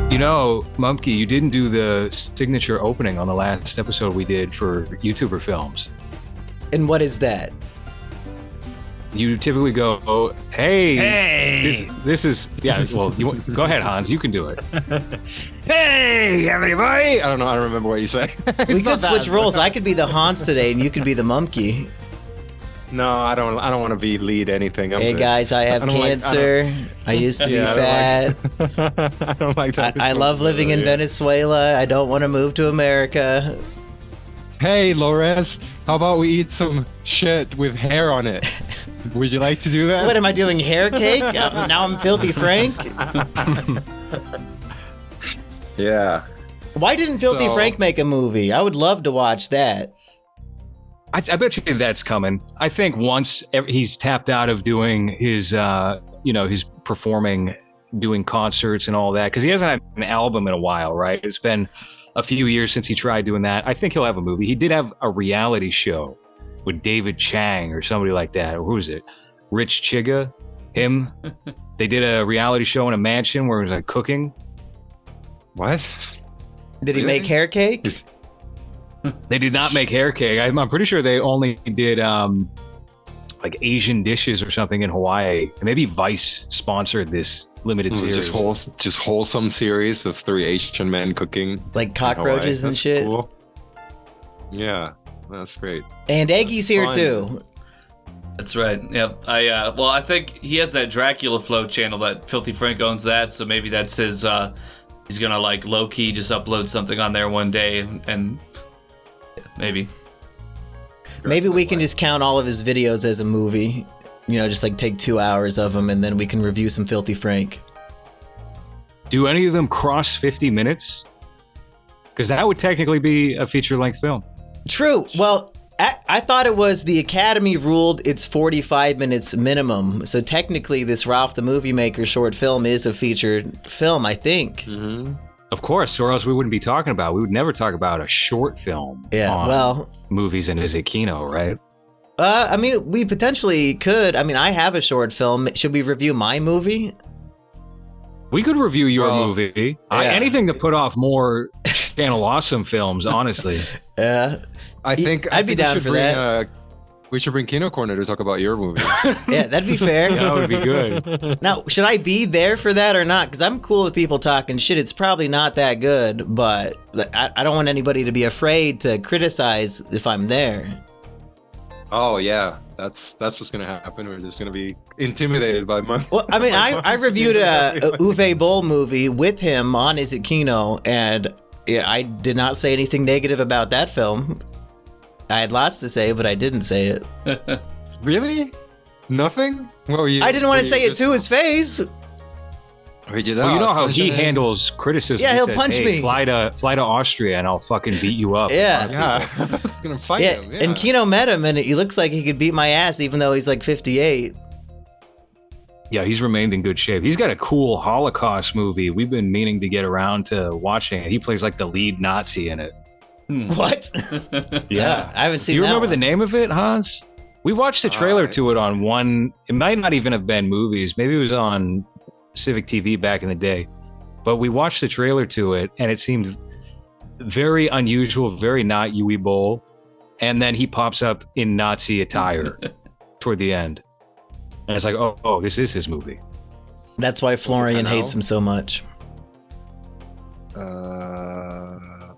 You know, Mumkey, you didn't do the signature opening on the last episode we did for YouTuber films. And what is that? You typically go, oh, hey, Hey, this is, yeah, well, go ahead, Hans, you can do it. hey, everybody! I don't know. I don't remember what you say. We could switch roles. I could be the Hans today, and you could be the Mumkey. No, I don't want to be lead anything. Hey guys, I have cancer. I used to be fat. I don't like that. I love living in Venezuela. I don't want to move to America. Hey, Lores, how about we eat some shit with hair on it? Would you like to do that? What am I doing? Hair cake? Now I'm Filthy Frank? Yeah. Why didn't Filthy Frank make a movie? I would love to watch that. I bet you that's coming. I think once he's tapped out of doing his, his performing, doing concerts and all that, because he hasn't had an album in a while, right? It's been a few years since he tried doing that. I think he'll have a movie. He did have a reality show with David Chang or somebody like that. Or who is it? Rich Chiga? Him? They did a reality show in a mansion where it was like cooking. What? Did he make hair cake? They did not make hair cake. I'm pretty sure they only did like Asian dishes or something in Hawaii. Maybe Vice sponsored this limited series. Just wholesome series of 3 Asian men cooking. Like cockroaches and shit? Cool. Yeah, that's great. And Eggy's here fun. too. That's right. Yep. I think he has that Dracula Flow channel that Filthy Frank owns that, so maybe that's his he's gonna like low key just upload something on there one day and maybe we can just count all of his videos as a movie. You know, just like take 2 hours of them and then we can review some Filthy Frank. Do any of them cross 50 minutes? Because that would technically be a feature-length film. True. Well, I thought it was the Academy ruled it's 45 minutes minimum. So technically this Ralph the Movie Maker short film is a featured film, I think. Mm-hmm. Of course, or else we wouldn't be talking about. We would never talk about a short film. Yeah, on movies and is it kino, right? I mean, we potentially could. I mean, I have a short film. Should we review my movie? We could review your movie. Yeah. Anything to put off more Channel Awesome films, honestly. Yeah. I'd be down for that. We should bring Kino Corner to talk about your movie. Yeah, that'd be fair. That would be good. Now, should I be there for that or not? Because I'm cool with people talking shit. It's probably not that good, but I don't want anybody to be afraid to criticize if I'm there. Oh yeah, that's what's gonna happen. We're just gonna be intimidated by my. Well, I mean, I reviewed a Uwe Boll movie with him on Is It Kino, and yeah, I did not say anything negative about that film. I had lots to say, but I didn't say it. Really? Nothing? Well, I didn't want to say it to his face. Well, you know how he handles criticism. Yeah, He he'll says, punch me. Fly to Austria and I'll fucking beat you up. Yeah. It's gonna fight Yeah, him. Yeah. and Kino met him, and he looks like he could beat my ass, even though he's like 58. Yeah, he's remained in good shape. He's got a cool Holocaust movie. We've been meaning to get around to watching it. He plays like the lead Nazi in it. What? Yeah. I haven't seen. Do you that remember one. the name of it, Hans? We watched the trailer to it on one. It might not even have been movies. Maybe it was on Civic TV back in the day. But we watched the trailer to it, and it seemed very unusual, very not Uwe Boll. And then he pops up in Nazi attire toward the end. And it's like, oh, this is his movie. That's why Florian hates him so much.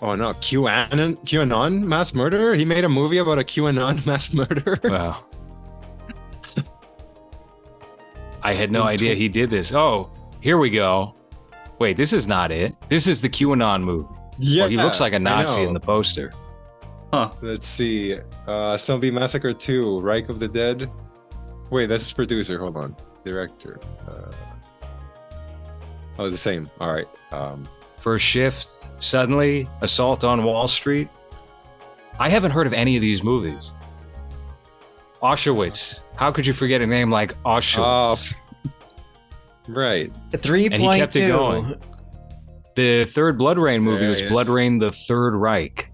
Oh no, QAnon mass murderer? He made a movie about a QAnon mass murderer? Wow. I had no idea he did this. Oh, here we go. Wait, this is not it. This is the QAnon movie. Yeah. Well, he looks like a Nazi in the poster. Huh. Let's see. Zombie Massacre 2, Reich of the Dead. Wait, that's his producer. Hold on. Director. Oh, it's the same. All right. First Shift, Suddenly, Assault on Wall Street. I haven't heard of any of these movies. Auschwitz. How could you forget a name like Auschwitz? Right. 3.2. And he kept it going. The third Blood Rain movie was Blood Rain: The Third Reich.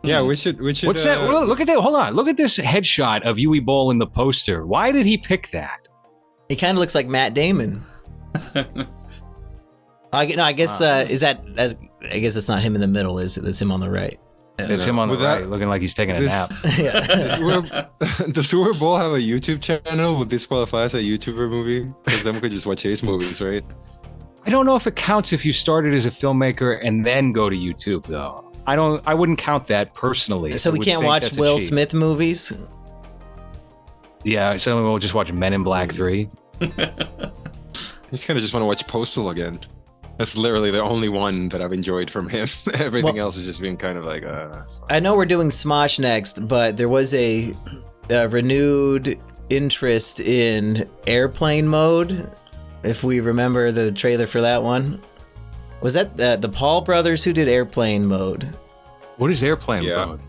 Yeah, we should. What's that? Look at that. Hold on. Look at this headshot of Uwe Boll in the poster. Why did he pick that? He kind of looks like Matt Damon. I guess is that as I guess it's not him in the middle, is it? That's him on the right. It's him on the right, looking like he's taking a nap. Does Super Bowl have a YouTube channel? Would this qualify as a YouTuber movie? Because then we could just watch his movies, right? I don't know if it counts if you started as a filmmaker and then go to YouTube, though. I wouldn't count that personally. So we can't watch Will Smith movies? Yeah, so we'll just watch Men in Black 3. I just kind of just want to watch Postal again. That's literally the only one that I've enjoyed from him. Everything else has just been kind of like I know we're doing Smosh next, but there was a renewed interest in airplane mode. If we remember the trailer for that one. Was that the Paul brothers who did airplane mode? What is airplane mode?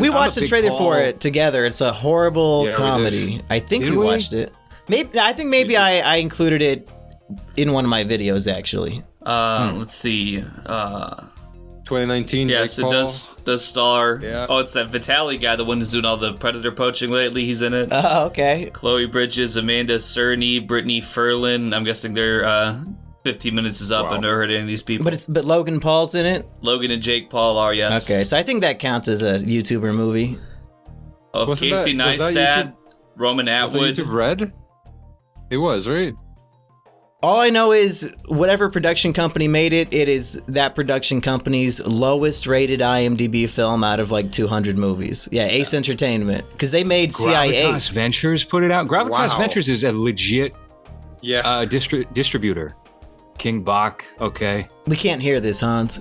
We watched the trailer for it together. It's a horrible comedy. I think we watched it. I think maybe I included it in one of my videos, actually. Let's see. 2019. Yes, Jake it Paul. does star. Yeah. Oh, it's that Vitaly guy, the one who's doing all the predator poaching lately. He's in it. Oh, okay. Chloe Bridges, Amanda Cerny, Brittany Ferlin. I'm guessing their 15 minutes is up. Wow. I've never heard any of these people. But Logan Paul's in it? Logan and Jake Paul are, yes. Okay, so I think that counts as a YouTuber movie. Oh, Wasn't Casey that- was that Neistat, Roman Was that Atwood. YouTube Red? It was, right? All I know is whatever production company made it, it is that production company's lowest rated IMDb film out of like 200 movies. Yeah, Ace Entertainment. Because they made CIA. Gravitas Ventures put it out. Gravitas Wow. Ventures is a legit Yeah. distributor. King Bach, okay. We can't hear this, Hans.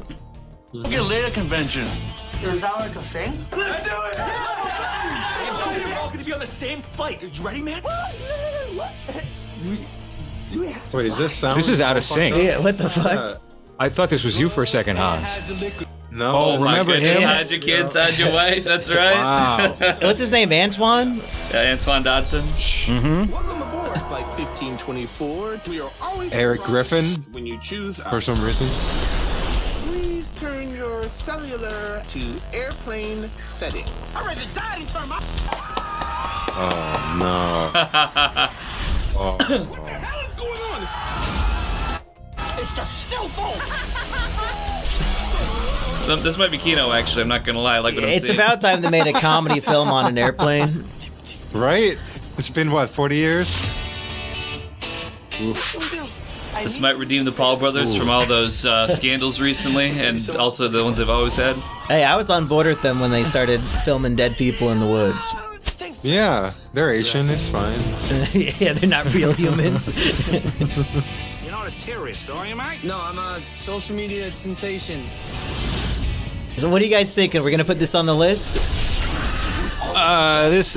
We'll get a later convention. Is that like a thing? Let's do it! Yeah! We're all gonna be on the same flight. Are you ready, man? Wait, is this sound? This is out of sync. Yeah, what the fuck? I thought this was you for a second, Hans. No. Oh, remember goodness, him? Hide your kids, hide your wife. That's right. Wow. What's his name, Antoine? Yeah, Antoine Dodson. Welcome aboard Flight 1524. We are always Eric Griffin, when you choose for some reason. Please turn your cellular to airplane setting. I'd rather die than turn my. Oh no. What the hell is going on? It's the still phone. This might be Kino, actually. I'm not gonna lie. I like what I'm It's seeing. about time they made a comedy film on an airplane. Right? It's been what, 40 years? This might redeem the Paul brothers from all those scandals recently, and also the ones they've always had. Hey, I was on board with them when they started filming dead people in the woods. Yeah, they're Asian, it's fine. Yeah, they're not real humans. You're not a terrorist, are you, mate? No, I'm a social media sensation. So what are you guys thinking? We're gonna put this on the list?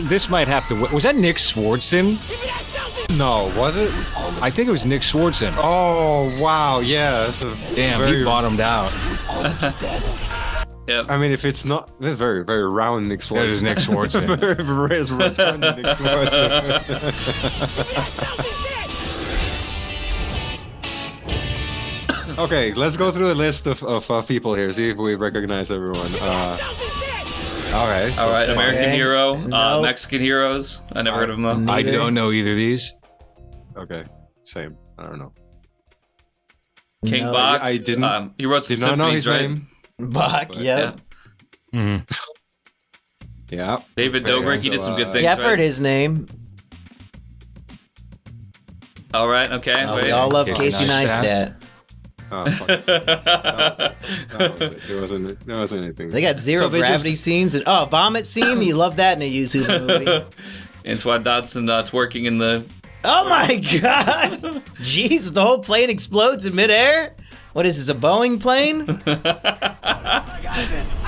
This might have to. Was that Nick Swardson? No, was it? I think it was Nick Swardson. Oh, wow, yeah. That's a Damn, he bottomed out. Yep. I mean, if it's not, that's very, very round Nick Swartzen. That is Nick Swartzen. Very, very rotund Nick Swartzen. Okay, let's go through the list of people here. See if we recognize everyone. All right. So, All right, American Okay. Hero, Nope. Mexican Heroes. I never heard of them though. I Neither. don't know either of these. Okay, same. I don't know. King No, Bach. I didn't- He wrote some Did not know symphonies, his right? name. Bach, Yeah. yeah. Mhm. Yeah. David Okay, Dobrik. He so, did some good things. Yeah, I've right? heard his name. All right. Okay. Oh, wait. we all love Casey Casey Neistat. Neistat. Oh, fuck. That was it. There wasn't anything. They got zero So they gravity just- scenes and vomit scene. You love that in a YouTube movie. Antoine Dodson twerking in the. Oh my god! Jeez, the whole plane explodes in midair. What is this? A Boeing plane? I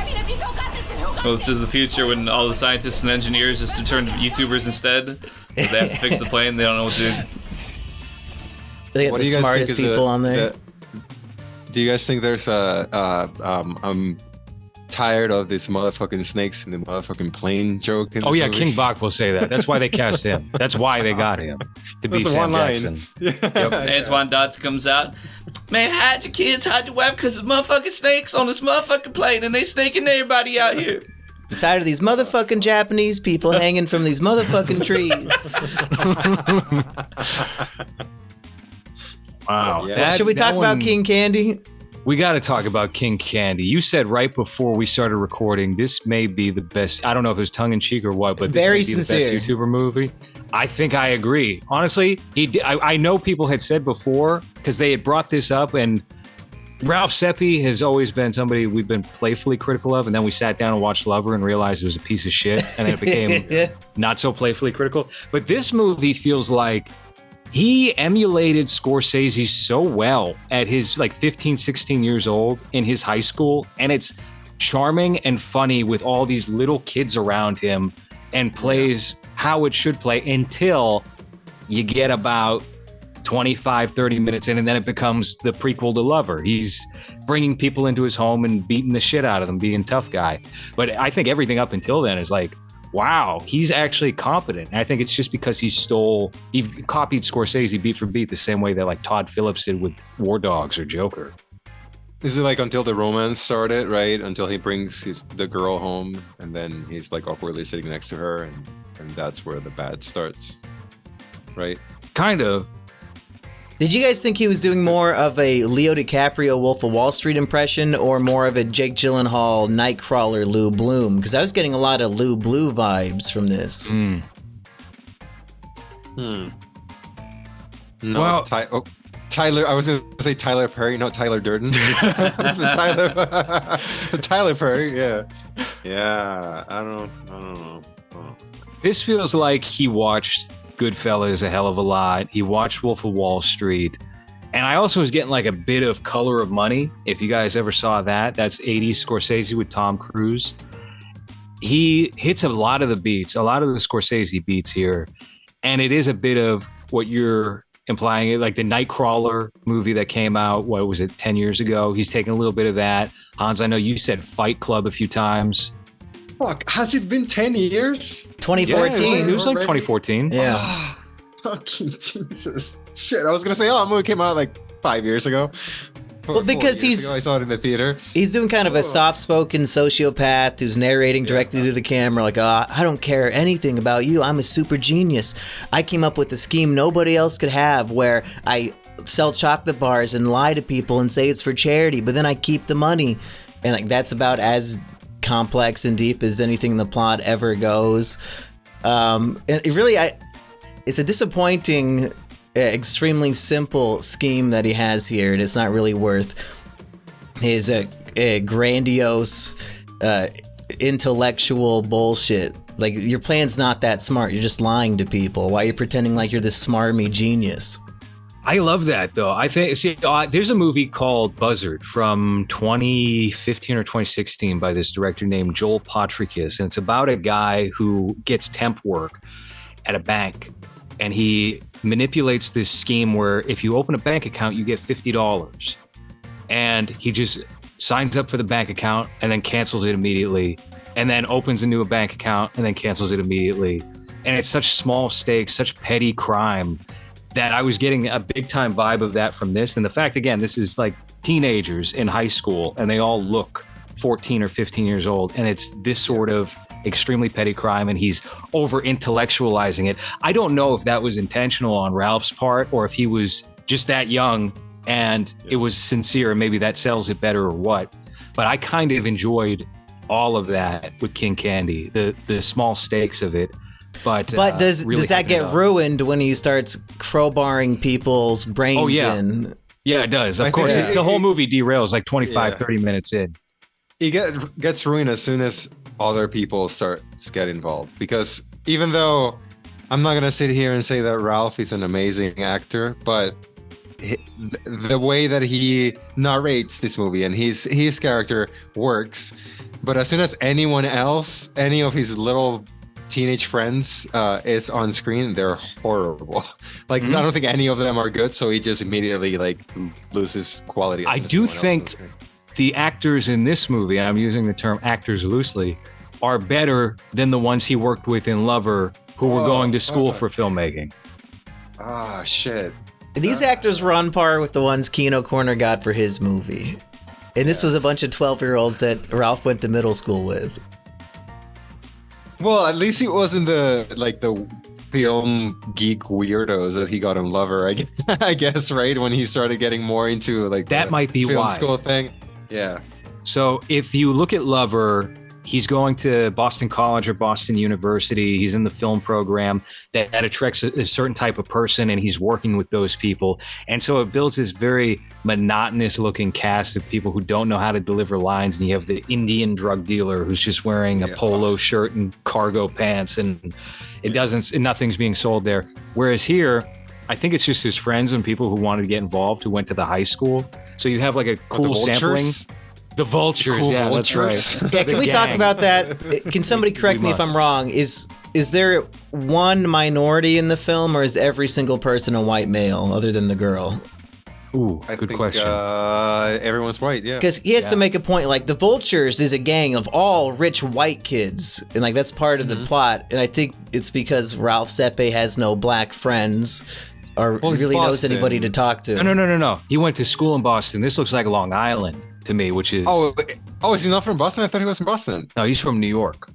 mean, if you don't got this, then who got Well, this is the future when all the scientists and engineers just turn to YouTubers instead. So they have to fix the plane. They don't know what to do. They got What the do you guys smartest think is people on there. Do you guys think there's I'm tired of these motherfucking snakes in the motherfucking plane joke? In Oh this yeah, movie? King Bach will say that. That's why they cast him. That's why they got him to be That's the Sam one line. Jackson. Yeah. Antoine Dodson comes out. Man, hide your kids, hide your wife, because there's motherfucking snakes on this motherfucking plane, and they snaking everybody out here. I'm tired of these motherfucking Japanese people hanging from these motherfucking trees. Wow. Yeah. Should we talk about one- King Candy? We got to talk about King Candy. You said right before we started recording, this may be the best. I don't know if it was tongue in cheek or what, but this Very may be sincere. the best YouTuber movie. I think I agree. Honestly, I know people had said before because they had brought this up, and Ralph Seppi has always been somebody we've been playfully critical of, and then we sat down and watched Lover and realized it was a piece of shit, and then it became not so playfully critical. But this movie feels like he emulated Scorsese so well at his like 15, 16 years old in his high school. And it's charming and funny with all these little kids around him and plays how it should play until you get about 25, 30 minutes in, and then it becomes the prequel to Lover. He's bringing people into his home and beating the shit out of them, being a tough guy. But I think everything up until then is like, wow, he's actually competent. And I think it's just because he copied Scorsese beat for beat the same way that like Todd Phillips did with War Dogs or Joker. Is it like until the romance started, right? Until he brings the girl home, and then he's like awkwardly sitting next to her, and that's where the bad starts, right? Kind of. Did you guys think he was doing more of a Leo DiCaprio Wolf of Wall Street impression or more of a Jake Gyllenhaal Nightcrawler Lou Bloom? Because I was getting a lot of Lou Blue vibes from this. No, Well- Tyler. I was going to say Tyler Perry, not Tyler Durden. Tyler Perry. Yeah. I don't know. This feels like he watched Goodfellas a hell of a lot. He watched Wolf of Wall Street. And I also was getting like a bit of Color of Money. If you guys ever saw that, that's 80s Scorsese with Tom Cruise. He hits a lot of the beats, a lot of the Scorsese beats here. And it is a bit of what you're implying, like the Nightcrawler movie that came out, what was it, 10 years ago? He's taking a little bit of that. Hans, I know you said Fight Club a few times. Fuck, has it been 10 years? 2014. It was like Already? 2014. Yeah. Fucking Jesus. Shit, I was going to say, the movie came out like 5 years ago. Well, because 4 years he's- ago, I saw it in the theater. He's doing kind of a soft-spoken sociopath who's narrating directly to the camera like, I don't care anything about you. I'm a super genius. I came up with a scheme nobody else could have where I sell chocolate bars and lie to people and say it's for charity, but then I keep the money. And like that's about as complex and deep as anything in the plot ever goes. And it really, it's a disappointing, extremely simple scheme that he has here, and it's not really worth his grandiose intellectual bullshit. Like, your plan's not that smart. You're just lying to people. Why are you pretending like you're this smarmy genius? I love that, though. I think, there's a movie called Buzzard from 2015 or 2016 by this director named Joel Potrykus, and it's about a guy who gets temp work at a bank, and he manipulates this scheme where if you open a bank account, you get $50. And he just signs up for the bank account and then cancels it immediately, and then opens a new bank account and then cancels it immediately. And it's such small stakes, such petty crime, that I was getting a big time vibe of that from this. And the fact, again, this is like teenagers in high school and they all look 14 or 15 years old. And it's this sort of extremely petty crime, and he's over intellectualizing it. I don't know if that was intentional on Ralph's part or if he was just that young and it was sincere and maybe that sells it better or what. But I kind of enjoyed all of that with King Candy, the small stakes of it. But does really that hyping get it up. ruined when he starts crowbarring people's brains Oh, yeah. in? Yeah, it does. Of I course, think- the whole movie derails like 25, Yeah. 30 minutes in. He gets ruined as soon as other people start to get involved. Because even though I'm not going to sit here and say that Ralph is an amazing actor, but the way that he narrates this movie and his character works. But as soon as anyone else, any of his little teenage friends is on screen, they're horrible. Like, I don't think any of them are good, so he just immediately like loses quality. as I soon as do someone else is on think screen. the actors in this movie, and I'm using the term actors loosely, are better than the ones he worked with in Lover who were going to school for filmmaking. Oh shit. These actors were on par with the ones Kino Corner got for his movie. And this was a bunch of 12-year-olds that Ralph went to middle school with. Well, at least it wasn't the film geek weirdos that he got in Lover. I guess, right, when he started getting more into like That the might be film why. school thing. Yeah. So if you look at Lover, he's going to Boston College or Boston University. He's in the film program that attracts a certain type of person, and he's working with those people. And so it builds this very monotonous looking cast of people who don't know how to deliver lines. And you have the Indian drug dealer who's just wearing a polo shirt and cargo pants, and nothing's being sold there. Whereas here, I think it's just his friends and people who wanted to get involved who went to the high school. So you have like a cool sampling. The Vultures, Cool yeah, Vultures. that's right. Yeah, can we talk about that? Can somebody correct me if I'm wrong? Is there one minority in the film, or is every single person a white male other than the girl? Ooh, I good think, question. Everyone's white, yeah. Because he has to make a point, like the Vultures is a gang of all rich white kids, and like that's part of the plot. And I think it's because Ralph Sepe has no black friends, or Well, he's really knows Boston. anybody to talk to. No. He went to school in Boston. This looks like Long Island to me, which is... Oh, is he not from Boston? I thought he was from Boston. No, he's from New York.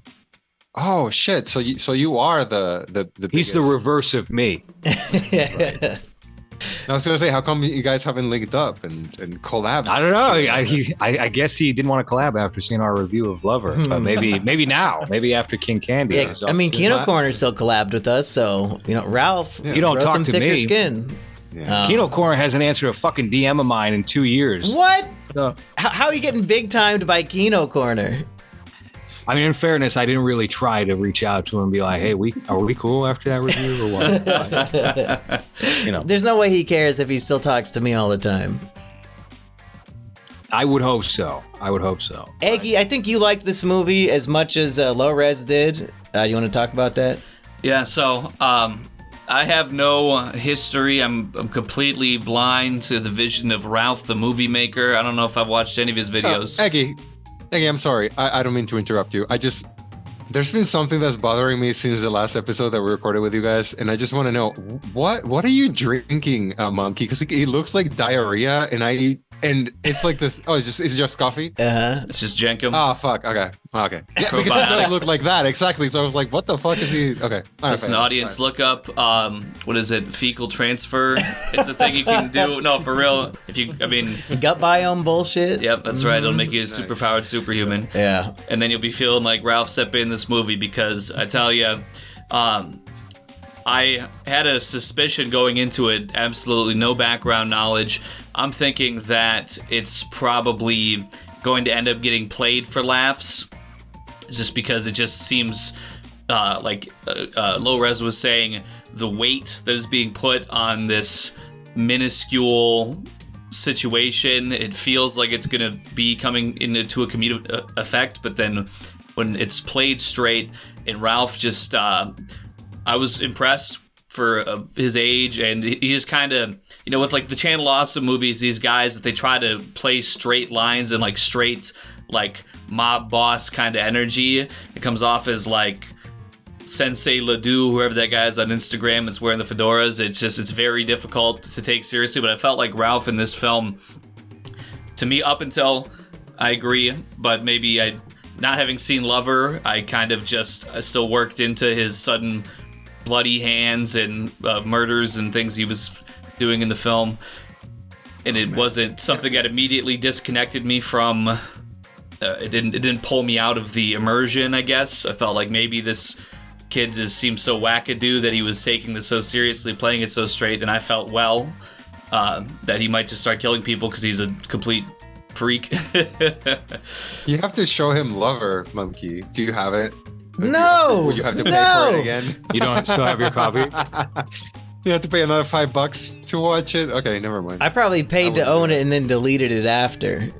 Oh shit! So you are the He's the biggest- reverse of me. I was gonna say, how come you guys haven't linked up and collabed? I don't know. I guess he didn't want to collab after seeing our review of Lover, but maybe now, maybe after King Candy. Yeah, I mean, Kino Corner still collabed with us, so Ralph, You don't grow talk some to thicker me. skin. Kino Corner hasn't answered a fucking DM of mine in 2 years. What? So, How are you getting big timed by Kino Corner? I mean, in fairness, I didn't really try to reach out to him and be like, "Hey, are we cool after that review or what?" There's no way he cares if he still talks to me all the time. I would hope so. Eggy, I think you liked this movie as much as Low Res did. You want to talk about that? Yeah, so I have no history. I'm completely blind to the vision of Ralph the Movie Maker. I don't know if I've watched any of his videos. Eggy, I'm sorry. I don't mean to interrupt you. There's been something that's bothering me since the last episode that we recorded with you guys, and I just want to know what are you drinking, Monkey? Because it looks like diarrhea, and it's like this. Oh, it's just coffee. It's just Jenkum. Oh fuck. Okay. Yeah, because it does look like that exactly. So I was like, what the fuck is he? Okay. All right, Listen, fine, audience, fine. look up, what is it, fecal transfer? It's a thing you can do. No, for real. Gut biome bullshit? Yep, that's right. It'll make you a superpowered superhuman. Yeah. And then you'll be feeling like Ralph Sepe in this movie, because I tell you, I had a suspicion going into it, absolutely no background knowledge. I'm thinking that it's probably going to end up getting played for laughs, just because it just seems like Low Res was saying, the weight that is being put on this minuscule situation, it feels like it's going to be coming into a comedic effect, but then when it's played straight, and Ralph just, I was impressed for his age, and he just kind of, with like the Channel Awesome movies, these guys that they try to play straight lines and like straight, like mob boss kind of energy. It comes off as like Sensei Ledoux, whoever that guy is on Instagram that's wearing the fedoras. It's very difficult to take seriously, but I felt like Ralph in this film, to me, up until, I agree, but maybe not having seen Lover, I kind of I still worked into his sudden bloody hands and murders and things he was doing in the film, and it wasn't something that immediately disconnected me from. It didn't pull me out of the immersion, I guess. I felt like maybe this kid just seemed so wackadoo that he was taking this so seriously, playing it so straight, and I felt that he might just start killing people because he's a complete freak. You have to show him Lover, Monkey. Do you have it? No. Will you have to pay for it again? You don't still have your copy? You have to pay another $5 to watch it. Okay, never mind. I probably paid to own it and then deleted it after.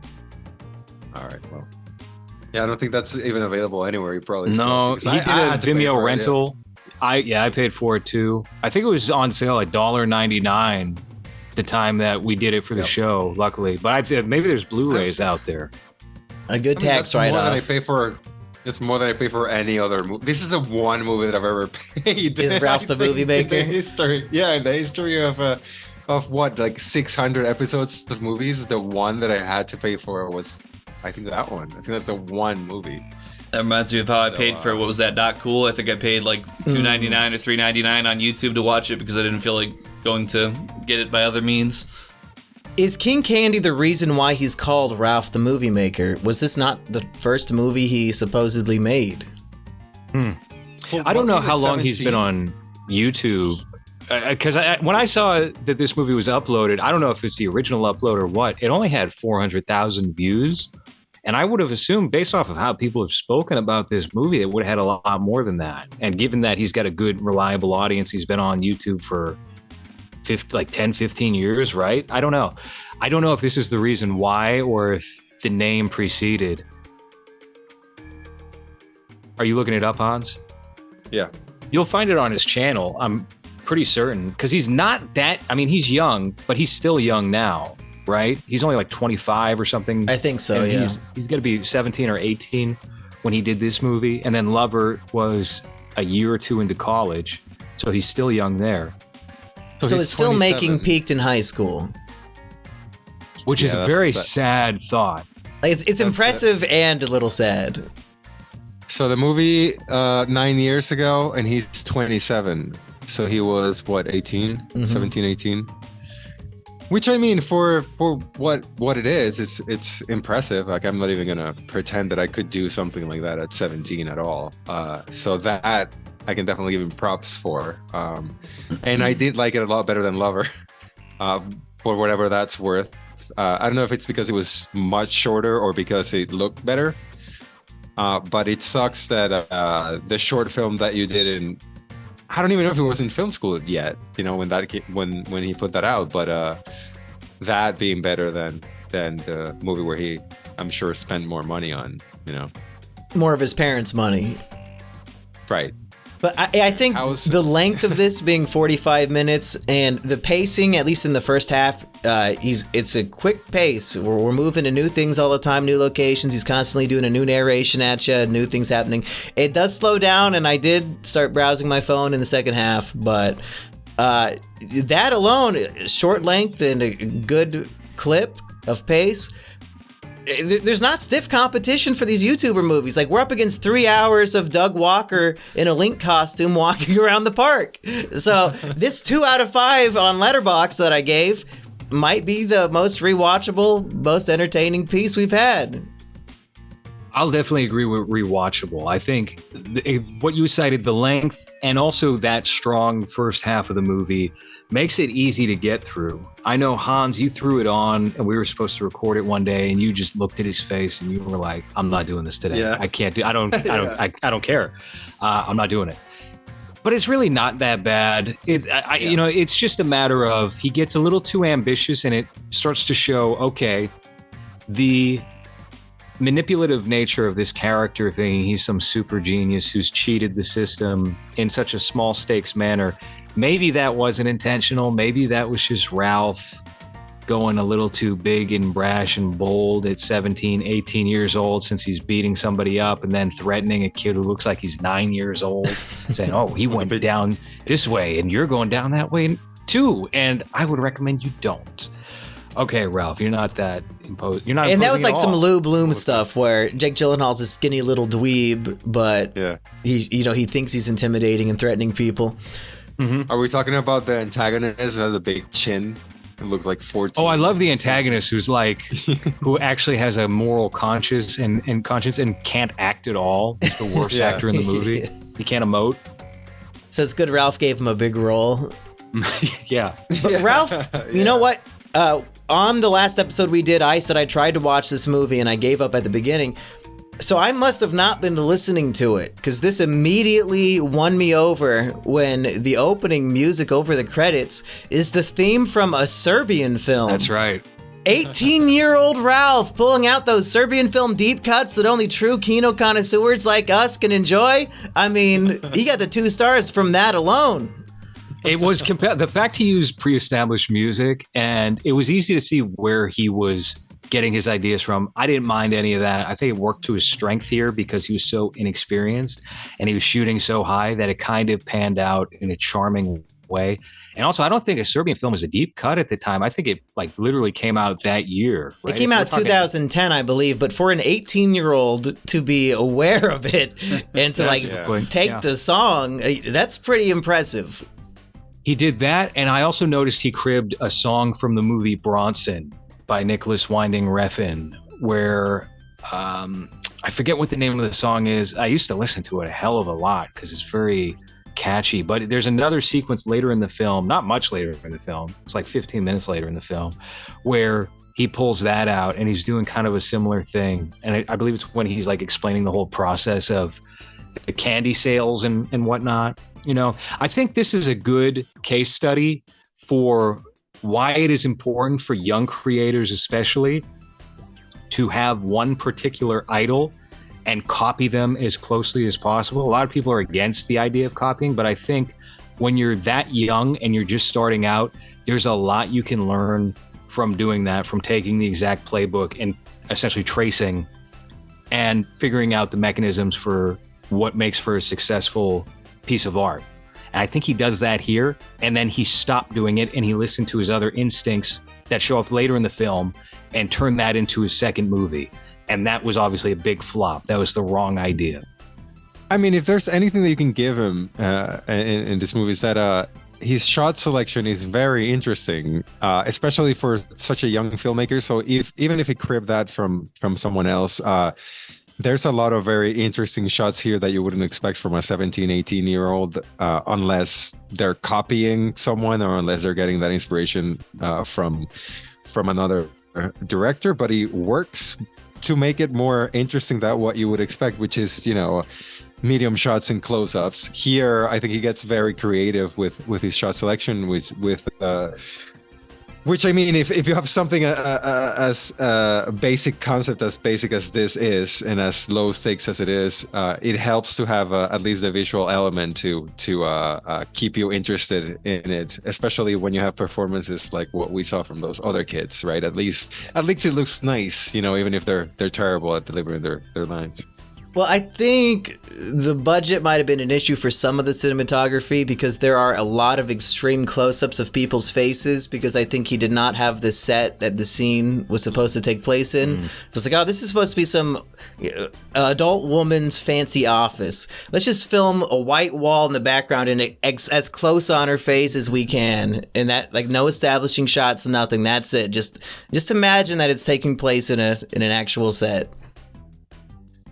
All right, well. Yeah, I don't think that's even available anywhere. You probably No, still, he because did I a had to pay for Vimeo it, rental. I paid for it too. I think it was on sale at $1.99 the time that we did it for the show, luckily. But maybe there's Blu-rays out there. A good Yeah. tax That's more than I write-off. pay for. It's more than I pay for any other movie. This is the one movie that I've ever paid. Is Ralph the I think Movie Maker? In the history, in the history of what, like 600 episodes of movies, the one that I had to pay for was, I think, that one. I think that's the one movie. That reminds me of how I paid for, what was that, Not Cool? I think I paid like $2.99 or $3.99 on YouTube to watch it because I didn't feel like going to get it by other means. Is King Candy the reason why he's called Ralph the Movie Maker? Was this not the first movie he supposedly made? I don't know how long he's been on YouTube. Because when I saw that this movie was uploaded, I don't know if it's the original upload or what, it only had 400,000 views. And I would have assumed, based off of how people have spoken about this movie, it would have had a lot more than that. And given that he's got a good, reliable audience, he's been on YouTube for 10, 15 years, right? I don't know. I don't know if this is the reason why or if the name preceded. Are you looking it up, Hans? Yeah. You'll find it on his channel. I'm pretty certain, because he's not that, I mean, he's young, but he's still young now, right? He's only like 25 or something. I think so, And yeah. He's going to be 17 or 18 when he did this movie. And then Lover was a year or two into college. So he's still young there. So he's his filmmaking 27. peaked in high school. Which is Yeah, a that's very sad. sad thought. Like, it's impressive and a little sad. So the movie 9 years ago, and he's 27. So he was, what, 18? 17, 18? Which, I mean, for what it is, it's impressive. Like, I'm not even going to pretend that I could do something like that at 17 at all. So that I can definitely give him props for. And I did like it a lot better than Lover, for whatever that's worth. I don't know if it's because it was much shorter or because it looked better. But it sucks that the short film that you did in, I don't even know if it was in film school yet, you know, when that when he put that out, but that being better than the movie where he, I'm sure, spent more money on, you know. More of his parents' money. Right. But I think How's- the length of this being 45 minutes and the pacing, at least in the first half, it's a quick pace. We're moving to new things all the time, new locations. He's constantly doing a new narration at you, new things happening. It does slow down, and I did start browsing my phone in the second half, but that alone, short length and a good clip of pace. There's not stiff competition for these YouTuber movies. Like, we're up against 3 hours of Doug Walker in a Link costume walking around the park. So this 2 out of 5 on Letterboxd that I gave might be the most rewatchable, most entertaining piece we've had. I'll definitely agree with rewatchable. I think what you cited, the length and also that strong first half of the movie, makes it easy to get through. I know, Hans, you threw it on and we were supposed to record it one day and you just looked at his face and you were like, I'm not doing this today. Yeah. I can't do, I don't care. I'm not doing it. But it's really not that bad. You know, it's just a matter of he gets a little too ambitious and it starts to show, okay, the manipulative nature of this character thing. He's some super genius who's cheated the system in such a small stakes manner. Maybe that wasn't intentional. Maybe that was just Ralph going a little too big and brash and bold at 17, 18 years old, since he's beating somebody up and then threatening a kid who looks like he's 9 years old, saying, oh, he went down this way and you're going down that way too. And I would recommend you don't. Okay, Ralph, you're not that imposed. You're not. And that was like some Lou. Lou Bloom stuff where Jake Gyllenhaal's a skinny little dweeb, but Yeah. he thinks he's intimidating and threatening people. Are we talking about the antagonist who has a big chin? It looks like 14. Oh, I love the antagonist who's like, who actually has a moral conscience and can't act at all. He's the worst Yeah. actor in the movie. He can't emote. So it's good Ralph gave him a big role. Yeah. But Ralph, you know what? On the last episode we did, I said I tried to watch this movie and I gave up at the beginning. So I must have not been listening to it, because this immediately won me over when the opening music over the credits is the theme from a Serbian film. That's right. 18-year-old Ralph pulling out those Serbian film deep cuts that only true kino connoisseurs like us can enjoy. I mean, he got the 2 stars from that alone. It was the fact he used pre-established music, and it was easy to see where he was getting his ideas from. I didn't mind any of that. I think it worked to his strength here because he was so inexperienced and he was shooting so high that it kind of panned out in a charming way. And also, I don't think a Serbian film was a deep cut at the time. I think it like literally came out that year. Right? It came out 2010, I believe, but for an 18-year-old to be aware of it and to take the song, that's pretty impressive. He did that, and I also noticed he cribbed a song from the movie Bronson by Nicholas Winding Refn, where I forget what the name of the song is. I used to listen to it a hell of a lot because it's very catchy. But there's another sequence later in the film, not much later in the film, it's like 15 minutes later in the film, where he pulls that out and he's doing kind of a similar thing. And I believe it's when he's like explaining the whole process of the candy sales and whatnot. You know, I think this is a good case study for why it is important for young creators, especially, to have one particular idol and copy them as closely as possible. A lot of people are against the idea of copying, but I think when you're that young and you're just starting out, there's a lot you can learn from doing that, from taking the exact playbook and essentially tracing and figuring out the mechanisms for what makes for a successful piece of art. And I think he does that here, and then he stopped doing it and he listened to his other instincts that show up later in the film and turned that into his second movie. And that was obviously a big flop. That was the wrong idea. I mean, if there's anything that you can give him in this movie, is that his shot selection is very interesting, especially for such a young filmmaker. So even if he cribbed that from someone else, there's a lot of very interesting shots here that you wouldn't expect from a 17, 18-year-old, unless they're copying someone or unless they're getting that inspiration from another director. But he works to make it more interesting than what you would expect, which is, you know, medium shots and close-ups. Here, I think he gets very creative with his shot selection, which, I mean, if you have something as a basic concept as basic as this is, and as low stakes as it is, it helps to have at least a visual element to keep you interested in it, especially when you have performances like what we saw from those other kids, right? At least it looks nice, you know, even if they're terrible at delivering their lines. Well, I think the budget might have been an issue for some of the cinematography because there are a lot of extreme close-ups of people's faces, because I think he did not have the set that the scene was supposed to take place in. So it's like, oh, this is supposed to be some adult woman's fancy office. Let's just film a white wall in the background and as close on her face as we can. And that, like, no establishing shots, nothing. That's it. Just imagine that it's taking place in an actual set.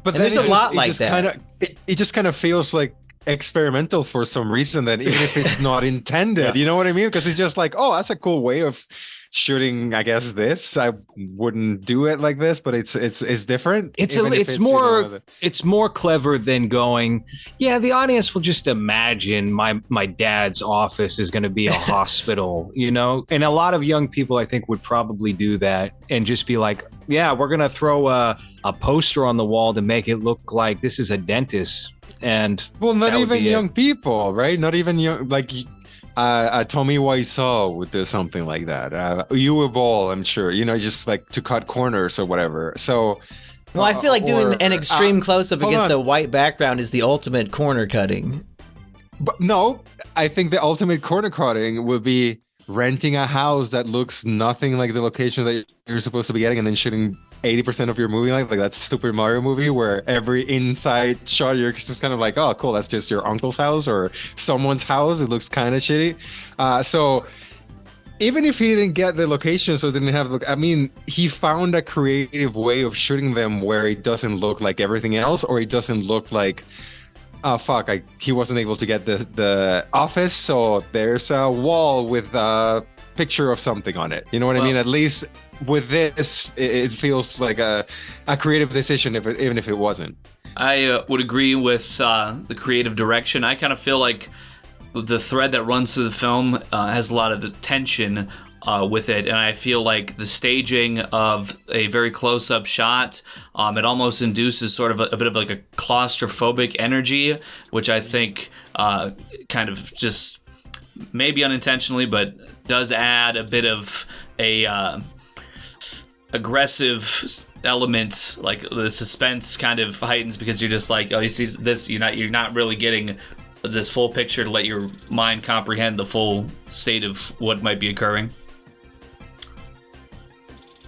But and there's a lot like that. It just kind of feels like experimental for some reason, that even if it's not intended, you know what I mean? Because it's just like, oh, that's a cool way of shooting, I guess. This, I wouldn't do it like this, but it's different. It's more clever than going, yeah, the audience will just imagine my dad's office is going to be a hospital, you know? And a lot of young people, I think, would probably do that and just be like, yeah, we're going to throw a poster on the wall to make it look like this is a dentist. And well, not even young people, right? Not even young, like Tommy Wiseau would do something like that. Uwe Boll, I'm sure, you know, just like to cut corners or whatever. So, well, I feel like doing an extreme close-up against a white background is the ultimate corner cutting. But no, I think the ultimate corner cutting would be renting a house that looks nothing like the location that you're supposed to be getting, and then shooting 80% of your movie like that Super Mario movie, where every inside shot you're just kind of like, oh, cool, that's just your uncle's house or someone's house. It looks kind of shitty. So even if he didn't get the locations or didn't have, I mean, he found a creative way of shooting them where it doesn't look like everything else, or it doesn't look like, oh fuck, he wasn't able to get the office, so there's a wall with a picture of something on it. You know what I mean? At least with this, it feels like a creative decision, even if it wasn't. I would agree with the creative direction. I kind of feel like the thread that runs through the film has a lot of the tension with it, and I feel like the staging of a very close-up shot, it almost induces sort of a bit of like a claustrophobic energy, which I think kind of just maybe unintentionally, but does add a bit of a aggressive element. Like the suspense kind of heightens because you're just like, oh, you see this, you're not really getting this full picture to let your mind comprehend the full state of what might be occurring.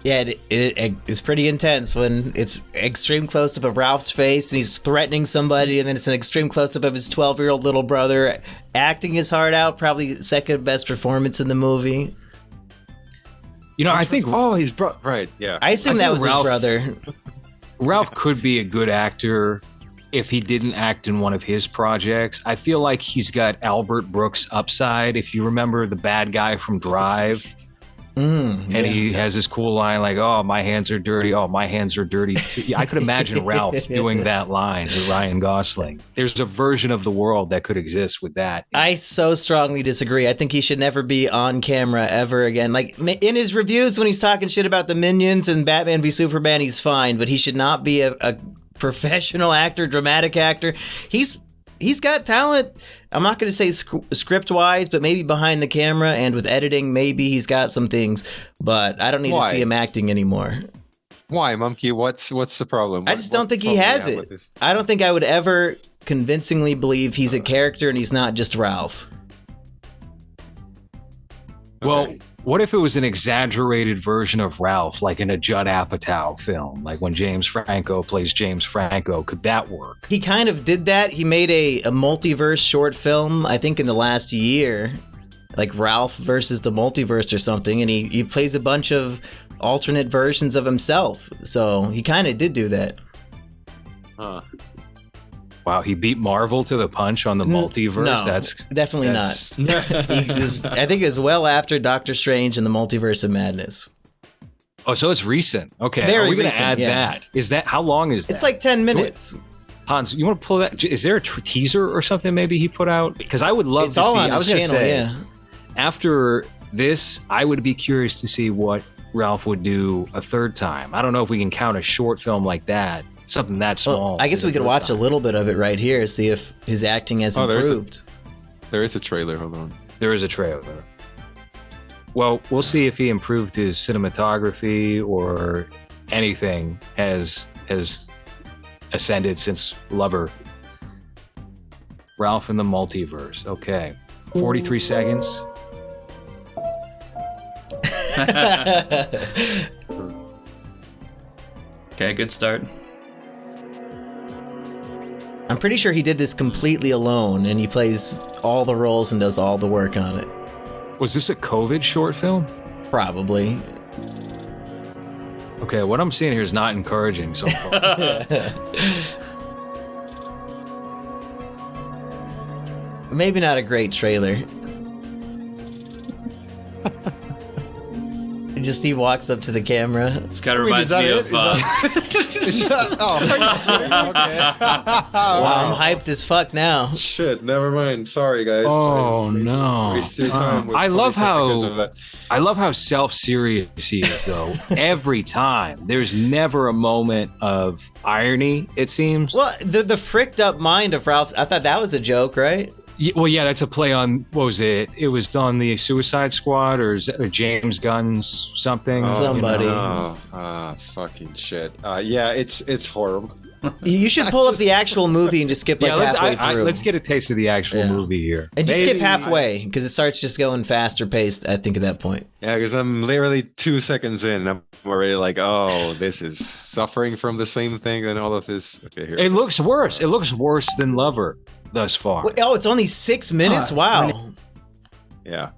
Yeah, it's pretty intense when it's extreme close-up of Ralph's face and he's threatening somebody, and then it's an extreme close-up of his 12-year-old little brother acting his heart out. Probably second best performance in the movie. You know, I think he's right. Yeah, I assume that was his brother. Ralph could be a good actor if he didn't act in one of his projects. I feel like he's got Albert Brooks upside. If you remember the bad guy from Drive. He has this cool line like, "Oh, my hands are dirty. Oh, my hands are dirty too." I could imagine Ralph doing that line with Ryan Gosling. There's a version of the world that could exist with that. I so strongly disagree. I think he should never be on camera ever again. Like in his reviews when he's talking shit about the Minions and Batman v Superman, he's fine, but he should not be a professional actor, dramatic actor. He's got talent. I'm not going to say script-wise, but maybe behind the camera and with editing, maybe he's got some things. But I don't need to see him acting anymore. Why, Mumkey? What's the problem? I just don't think he has it. I don't think I would ever convincingly believe he's a character and he's not just Ralph. Well, what if it was an exaggerated version of Ralph, like in a Judd Apatow film, like when James Franco plays James Franco? Could that work? He kind of did that. He made a multiverse short film, I think in the last year, like Ralph versus the multiverse or something, and he plays a bunch of alternate versions of himself. So he kind of did do that. Huh. Wow, he beat Marvel to the punch on the multiverse? No, definitely not. I think it was well after Doctor Strange and the Multiverse of Madness. Oh, so it's recent. Okay, Very are we going to recent, add that? Is that, how long is that? It's like 10 minutes. Hans, you want to pull that? Is there a teaser or something maybe he put out? Because I would love It's to all see. on I was his going to channel, say, yeah. after this, I would be curious to see what Ralph would do a third time. I don't know if we can count a short film like that. Something that small. Well, I guess we could watch a little bit of it right here, see if his acting has improved. There is a trailer. Hold on. There is a trailer. Well, we'll see if he improved his cinematography or anything has ascended since Lover. Ralph in the Multiverse. Okay. 43 seconds. Okay, good start. I'm pretty sure he did this completely alone, and he plays all the roles and does all the work on it. Was this a COVID short film? Probably. Okay, what I'm seeing here is not encouraging so far. Maybe not a great trailer. He walks up to the camera. This kind of reminds me of. Wow, I'm hyped as fuck now. Shit, never mind. Sorry, guys. Oh no! Waste your time with I love 40 seconds of that. how self-serious he is, though. Every time, there's never a moment of irony. It seems. Well, the fricked up mind of Ralph. I thought that was a joke, right? Well, yeah, that's a play on, what was it? It was on the Suicide Squad or James Gunn's something. Somebody. Fucking shit. Yeah, it's horrible. You should pull up the actual movie and just skip like halfway through. Let's get a taste of the actual movie here. And just skip halfway, because it starts just going faster paced, I think, at that point. Yeah, because I'm literally 2 seconds in, and I'm already like, oh, this is suffering from the same thing and all of his. Okay, here it looks worse. It looks worse than Lover thus far. Wait, it's only 6 minutes? Wow. Yeah.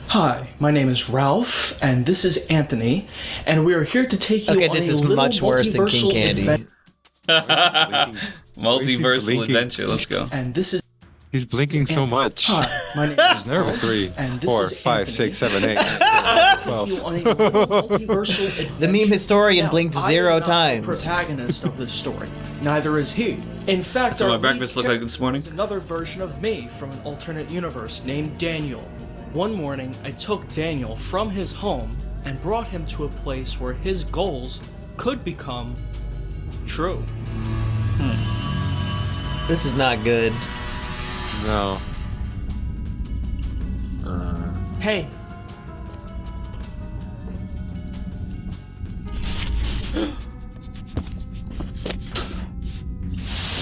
Hi, my name is Ralph, and this is Anthony, and we are here to take you on this is little much worse than King Candy. Multiversal adventure. Let's go. And this is. He's blinking so much. Hi, my name is nervous. 3, and 4, this is 5, Anthony. 6, 7, 8, 12. You on a little multiversal adventure. The meme historian Now, blinked I am 0 not the times. protagonist of this story. Neither is he. In fact, That's what our my breakfast lead looked like this morning. character is another version of me from an alternate universe named Daniel. One morning, I took Daniel from his home and brought him to a place where his goals could become true. This is not good. No. Hey.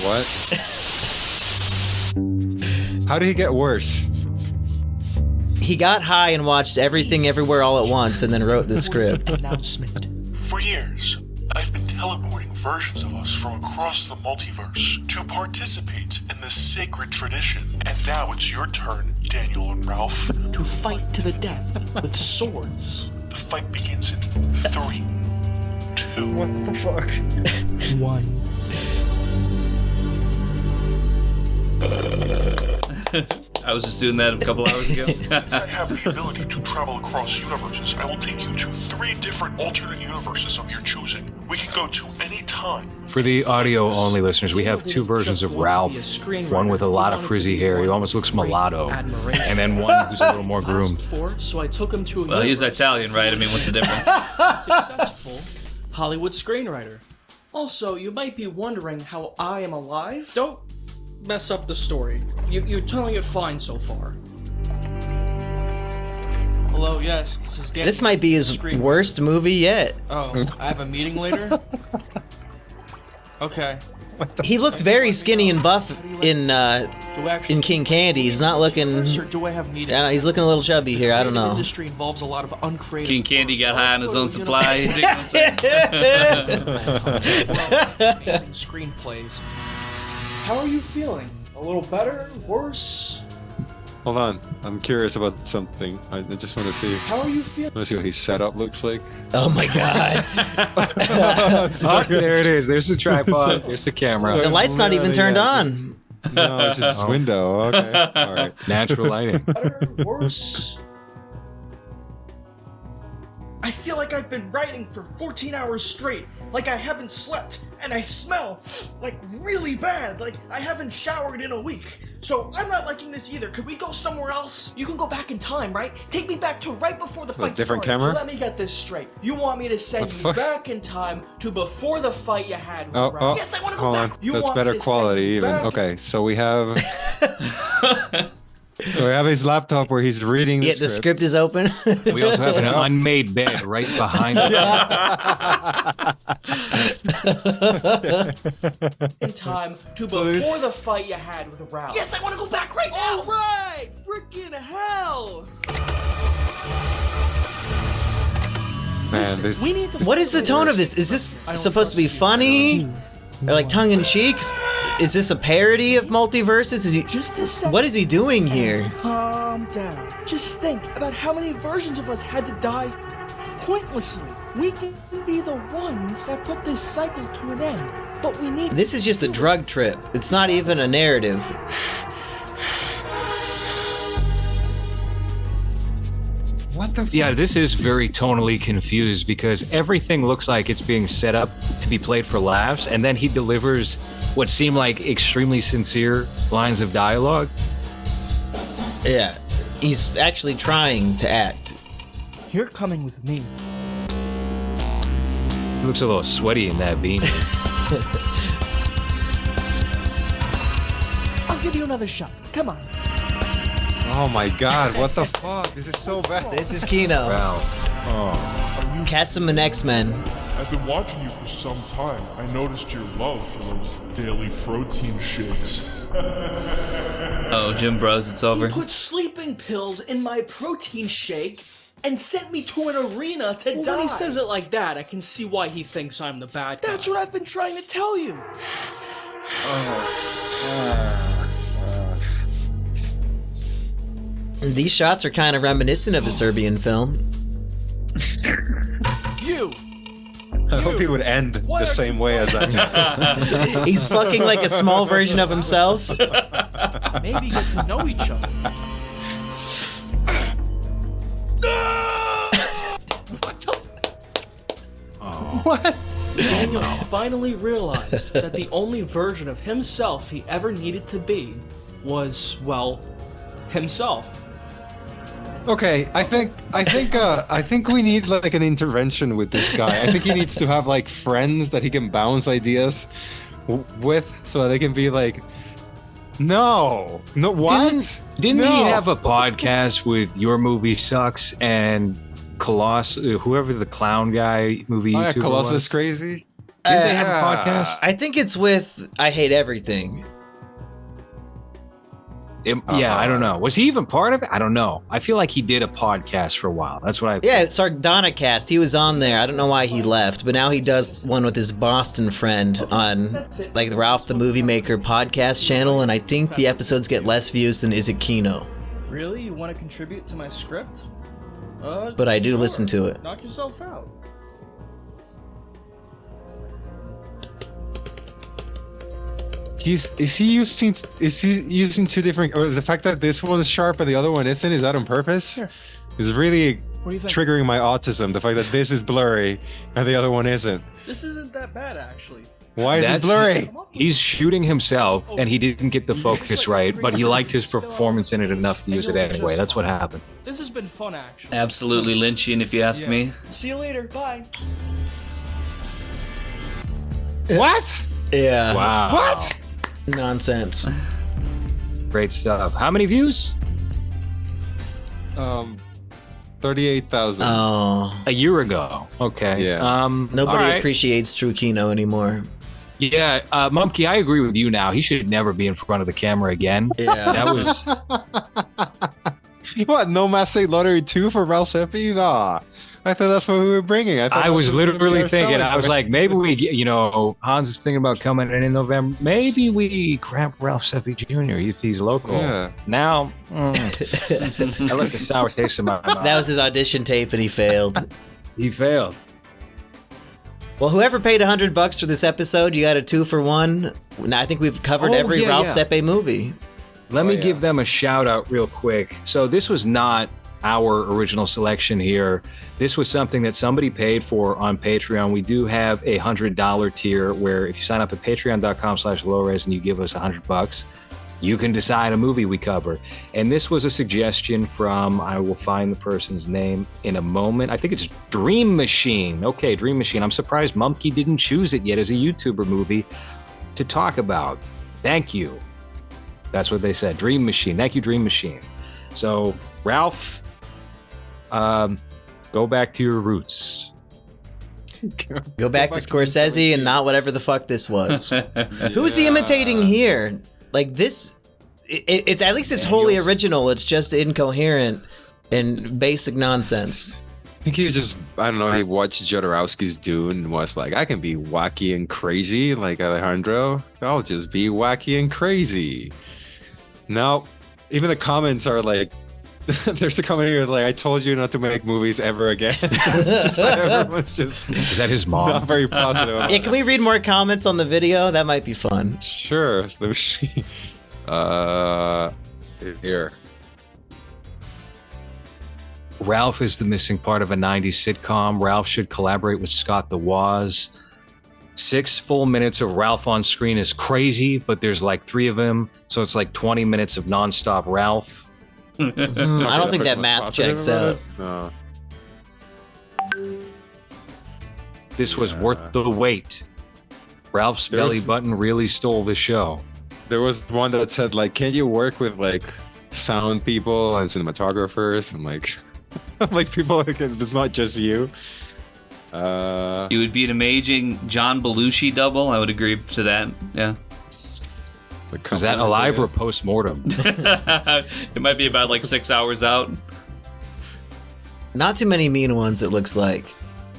What? How did he get worse? He got high and watched Everything Everywhere All at Once and then wrote the script. Announcement. For years, I've been teleporting versions of us from across the multiverse to participate in this sacred tradition. And now it's your turn, Daniel and Ralph. To fight to the death with swords. The fight begins in 3, 2, What the fuck? 1. I was just doing that a couple hours ago. Since I have the ability to travel across universes, I will take you to 3 different alternate universes of your choosing. We can go to any time. For the audio-only listeners, we have 2 versions of Ralph. One with a lot of frizzy hair. He almost looks mulatto. And then one who's a little more groomed. So I took him to a Well, he's Italian, right? I mean, what's the difference? successful Hollywood screenwriter. Also, you might be wondering how I am alive. Don't mess up the story. You're telling it fine so far. Hello, yes, this is Dan. This might be his worst movie yet. Oh, I have a meeting later? Okay. He looked very skinny and buff in Do I actually in King Candy. He's not looking. or do I have meetings? Yeah, he's looking a little chubby here. I don't The know. industry involves a lot of uncreative. King Candy got high on his own supply. You dig what I'm saying? Amazing screenplays. How are you feeling? A little better? Worse? Hold on. I'm curious about something. I just want to see. How are you feeling? Want to see what his setup looks like. Oh my god. Oh, there it is. There's the tripod. There's the camera. The light's not even turned on. No, it's just his window. Okay. All right. Natural lighting. Better? Worse? I feel like I've been writing for 14 hours straight. Like I haven't slept. And I smell like really bad. Like I haven't showered in a week. So I'm not liking this either. Could we go somewhere else? You can go back in time, right? Take me back to right before the fight different started. camera? So let me get this straight. You want me to send What the you fuck? back in time to before the fight you had with Oh, Ralph. oh, Yes, I want to go hold back. on. You That's want better me to send quality you even. back? Okay, so we have so we have his laptop where he's reading the Yeah, the script is open. We also have an unmade bed right behind it. In time to before the fight you had with Ralph. Yes, I want to go back right now. All right, freaking hell. Man, this We need to. What is the tone of this? Is this supposed to be funny? Or like tongue in cheek? Is this a parody of multiverses? Is he? Just a second. What is he doing here? Calm down. Just think about how many versions of us had to die pointlessly. We can be the ones that put this cycle to an end. But we need. This is just a drug trip. It's not even a narrative. what the Yeah, this is very tonally confused because everything looks like it's being set up to be played for laughs, and then he delivers what seem like extremely sincere lines of dialogue. Yeah, he's actually trying to act. You're coming with me. He looks a little sweaty in that beanie. I'll give you another shot. Come on. Oh my god, what the fuck? This is so bad. This is Kino. Wow. Cast him in X-Men. I've been watching you for some time. I noticed your love for those daily protein shakes. Oh, Jim Bros, it's over. He put sleeping pills in my protein shake and sent me to an arena to die. When he says it like that, I can see why he thinks I'm the bad guy. That's what I've been trying to tell you. These shots are kind of reminiscent of a Serbian film. You. I hope he would end the same way as that. He's fucking like a small version of himself. Maybe get to know each other. What? Daniel finally realized that the only version of himself he ever needed to be was, well, himself. Okay, I think we need like an intervention with this guy. I think he needs to have like friends that he can bounce ideas with, so they can be like, no, what? Didn't No. he have a podcast with Your Movie Sucks and whoever the clown guy movie Oh, yeah, YouTuber Colossus was? Crazy. Didn't they have a podcast? I think it's with I Hate Everything. Yeah, I don't know. Was he even part of it? I don't know. I feel like he did a podcast for a while. That's what I. Yeah, Sardonicast. He was on there. I don't know why he left, but now he does one with his Boston friend on like the Ralph the Movie Maker podcast channel, and I think the episodes get less views than Is It Kino. Really? You want to contribute to my script? But I do listen to it. Knock yourself out. Is he using two different, or is the fact that this one's sharp and the other one isn't, is that on purpose? Here. It's really What do you think? triggering my autism, the fact that this is blurry and the other one isn't. This isn't that bad, actually. Why is it blurry? He's shooting himself, and he didn't get the focus right, but he liked his performance in it enough to use it anyway. That's what happened. This has been fun, actually. Absolutely Lynchian, if you ask me. See you later. Bye. What? Yeah. Wow. What? Nonsense. Great stuff. How many views? 38,000. Oh. A year ago. Okay. Yeah. Nobody all right. appreciates True Kino anymore. Yeah, Mumkey, I agree with you now. He should never be in front of the camera again. Yeah. That was. What? No Mass State Lottery 2 for Ralph Seppi? Nah. I thought that's what we were bringing. I was literally thinking, I was like, maybe we get, Hans is thinking about coming in November. Maybe we grab Ralph Seppi Jr. if he's local. Yeah. Now, I left a sour taste in my mouth. That was his audition tape, and he failed. He failed. Well, whoever paid $100 for this episode, you got a 2-for-1. Now I think we've covered every Ralph Sepe movie. Let me give them a shout out real quick. So this was not our original selection here. This was something that somebody paid for on Patreon. We do have a $100 tier where if you sign up at patreon.com/lowres and you give us $100, you can decide a movie we cover. And this was a suggestion from, I will find the person's name in a moment. I think it's Dream Machine. Okay, Dream Machine. I'm surprised Mumkey didn't choose it yet as a YouTuber movie to talk about. Thank you. That's what they said. Dream Machine. Thank you, Dream Machine. So, Ralph, go back to your roots. Go back to Scorsese and not whatever the fuck this was. Who's he imitating here? Like this, it's at least it's wholly original. It's just incoherent and basic nonsense. I think he just, I don't know, he watched Jodorowsky's Dune and was like, I can be wacky and crazy like Alejandro. I'll just be wacky and crazy. No, even the comments are like, there's a comment here like, I told you not to make movies ever again. Just like everyone's just Is that his mom? not very positive. Yeah, can we read more comments on the video? That might be fun. Sure. Let me see. Here. Ralph is the missing part of a 90s sitcom. Ralph should collaborate with Scott the Woz. 6 full minutes of Ralph on screen is crazy, but there's like 3 of him, so it's like 20 minutes of nonstop Ralph. I don't think that math checks out. No. This was worth the wait. Ralph's belly button really stole the show. There was one that said like, can't you work with like sound people and cinematographers and like like people like it's not just you. You would be an amazing John Belushi double. I would agree to that. Yeah. Was that alive or post-mortem? It might be about like 6 hours out. Not too many mean ones, it looks like.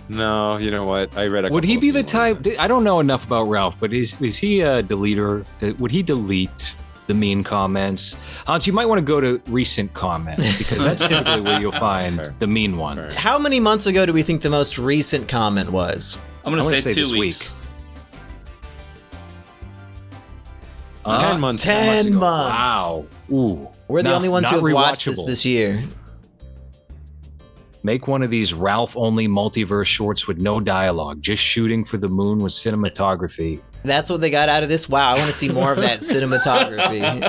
No, you know what? I read a Would he couple be of the new type? ones. I don't know enough about Ralph, but is he a deleter? Would he delete the mean comments? Hans, you might want to go to recent comments because that's typically where you'll find the mean ones. How many months ago do we think the most recent comment was? I'm going I to wanna say 2 this weeks. week. 10 months. 10 ago. months. Wow. Ooh. We're the Not- only ones not who have watched rewatchable. this year. Make one of these Ralph-only multiverse shorts with no dialogue, just shooting for the moon with cinematography. That's what they got out of this? Wow, I want to see more of that cinematography.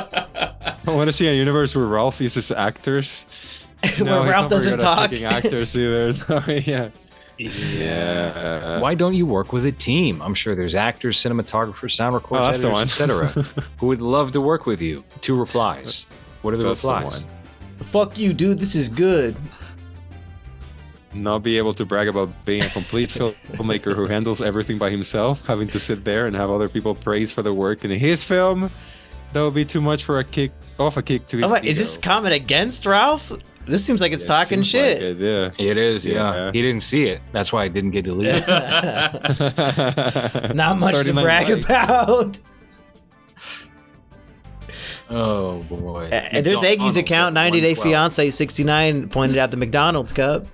I want to see a universe where Ralph uses actors. Where he's Ralph not very doesn't good at talk. picking actors either. No, yeah. Yeah. Why don't you work with a team? I'm sure there's actors, cinematographers, sound recorders, that's the editors, one. etc. who would love to work with you. 2 replies. What are the That's the replies? one. Fuck you, dude. This is good. Not be able to brag about being a complete filmmaker who handles everything by himself, having to sit there and have other people praise for the work in his film. that would be too much for a kick to his Oh, wait, ego. is this comment against Ralph? This seems like it's Yeah, it talking seems shit. like it, yeah. It is, yeah. Yeah. He didn't see it. That's why it didn't get deleted. Not much to 39 brag likes. about. Oh boy. There's Eggy's account, 90 Day Fiance 69 pointed out the McDonald's cup.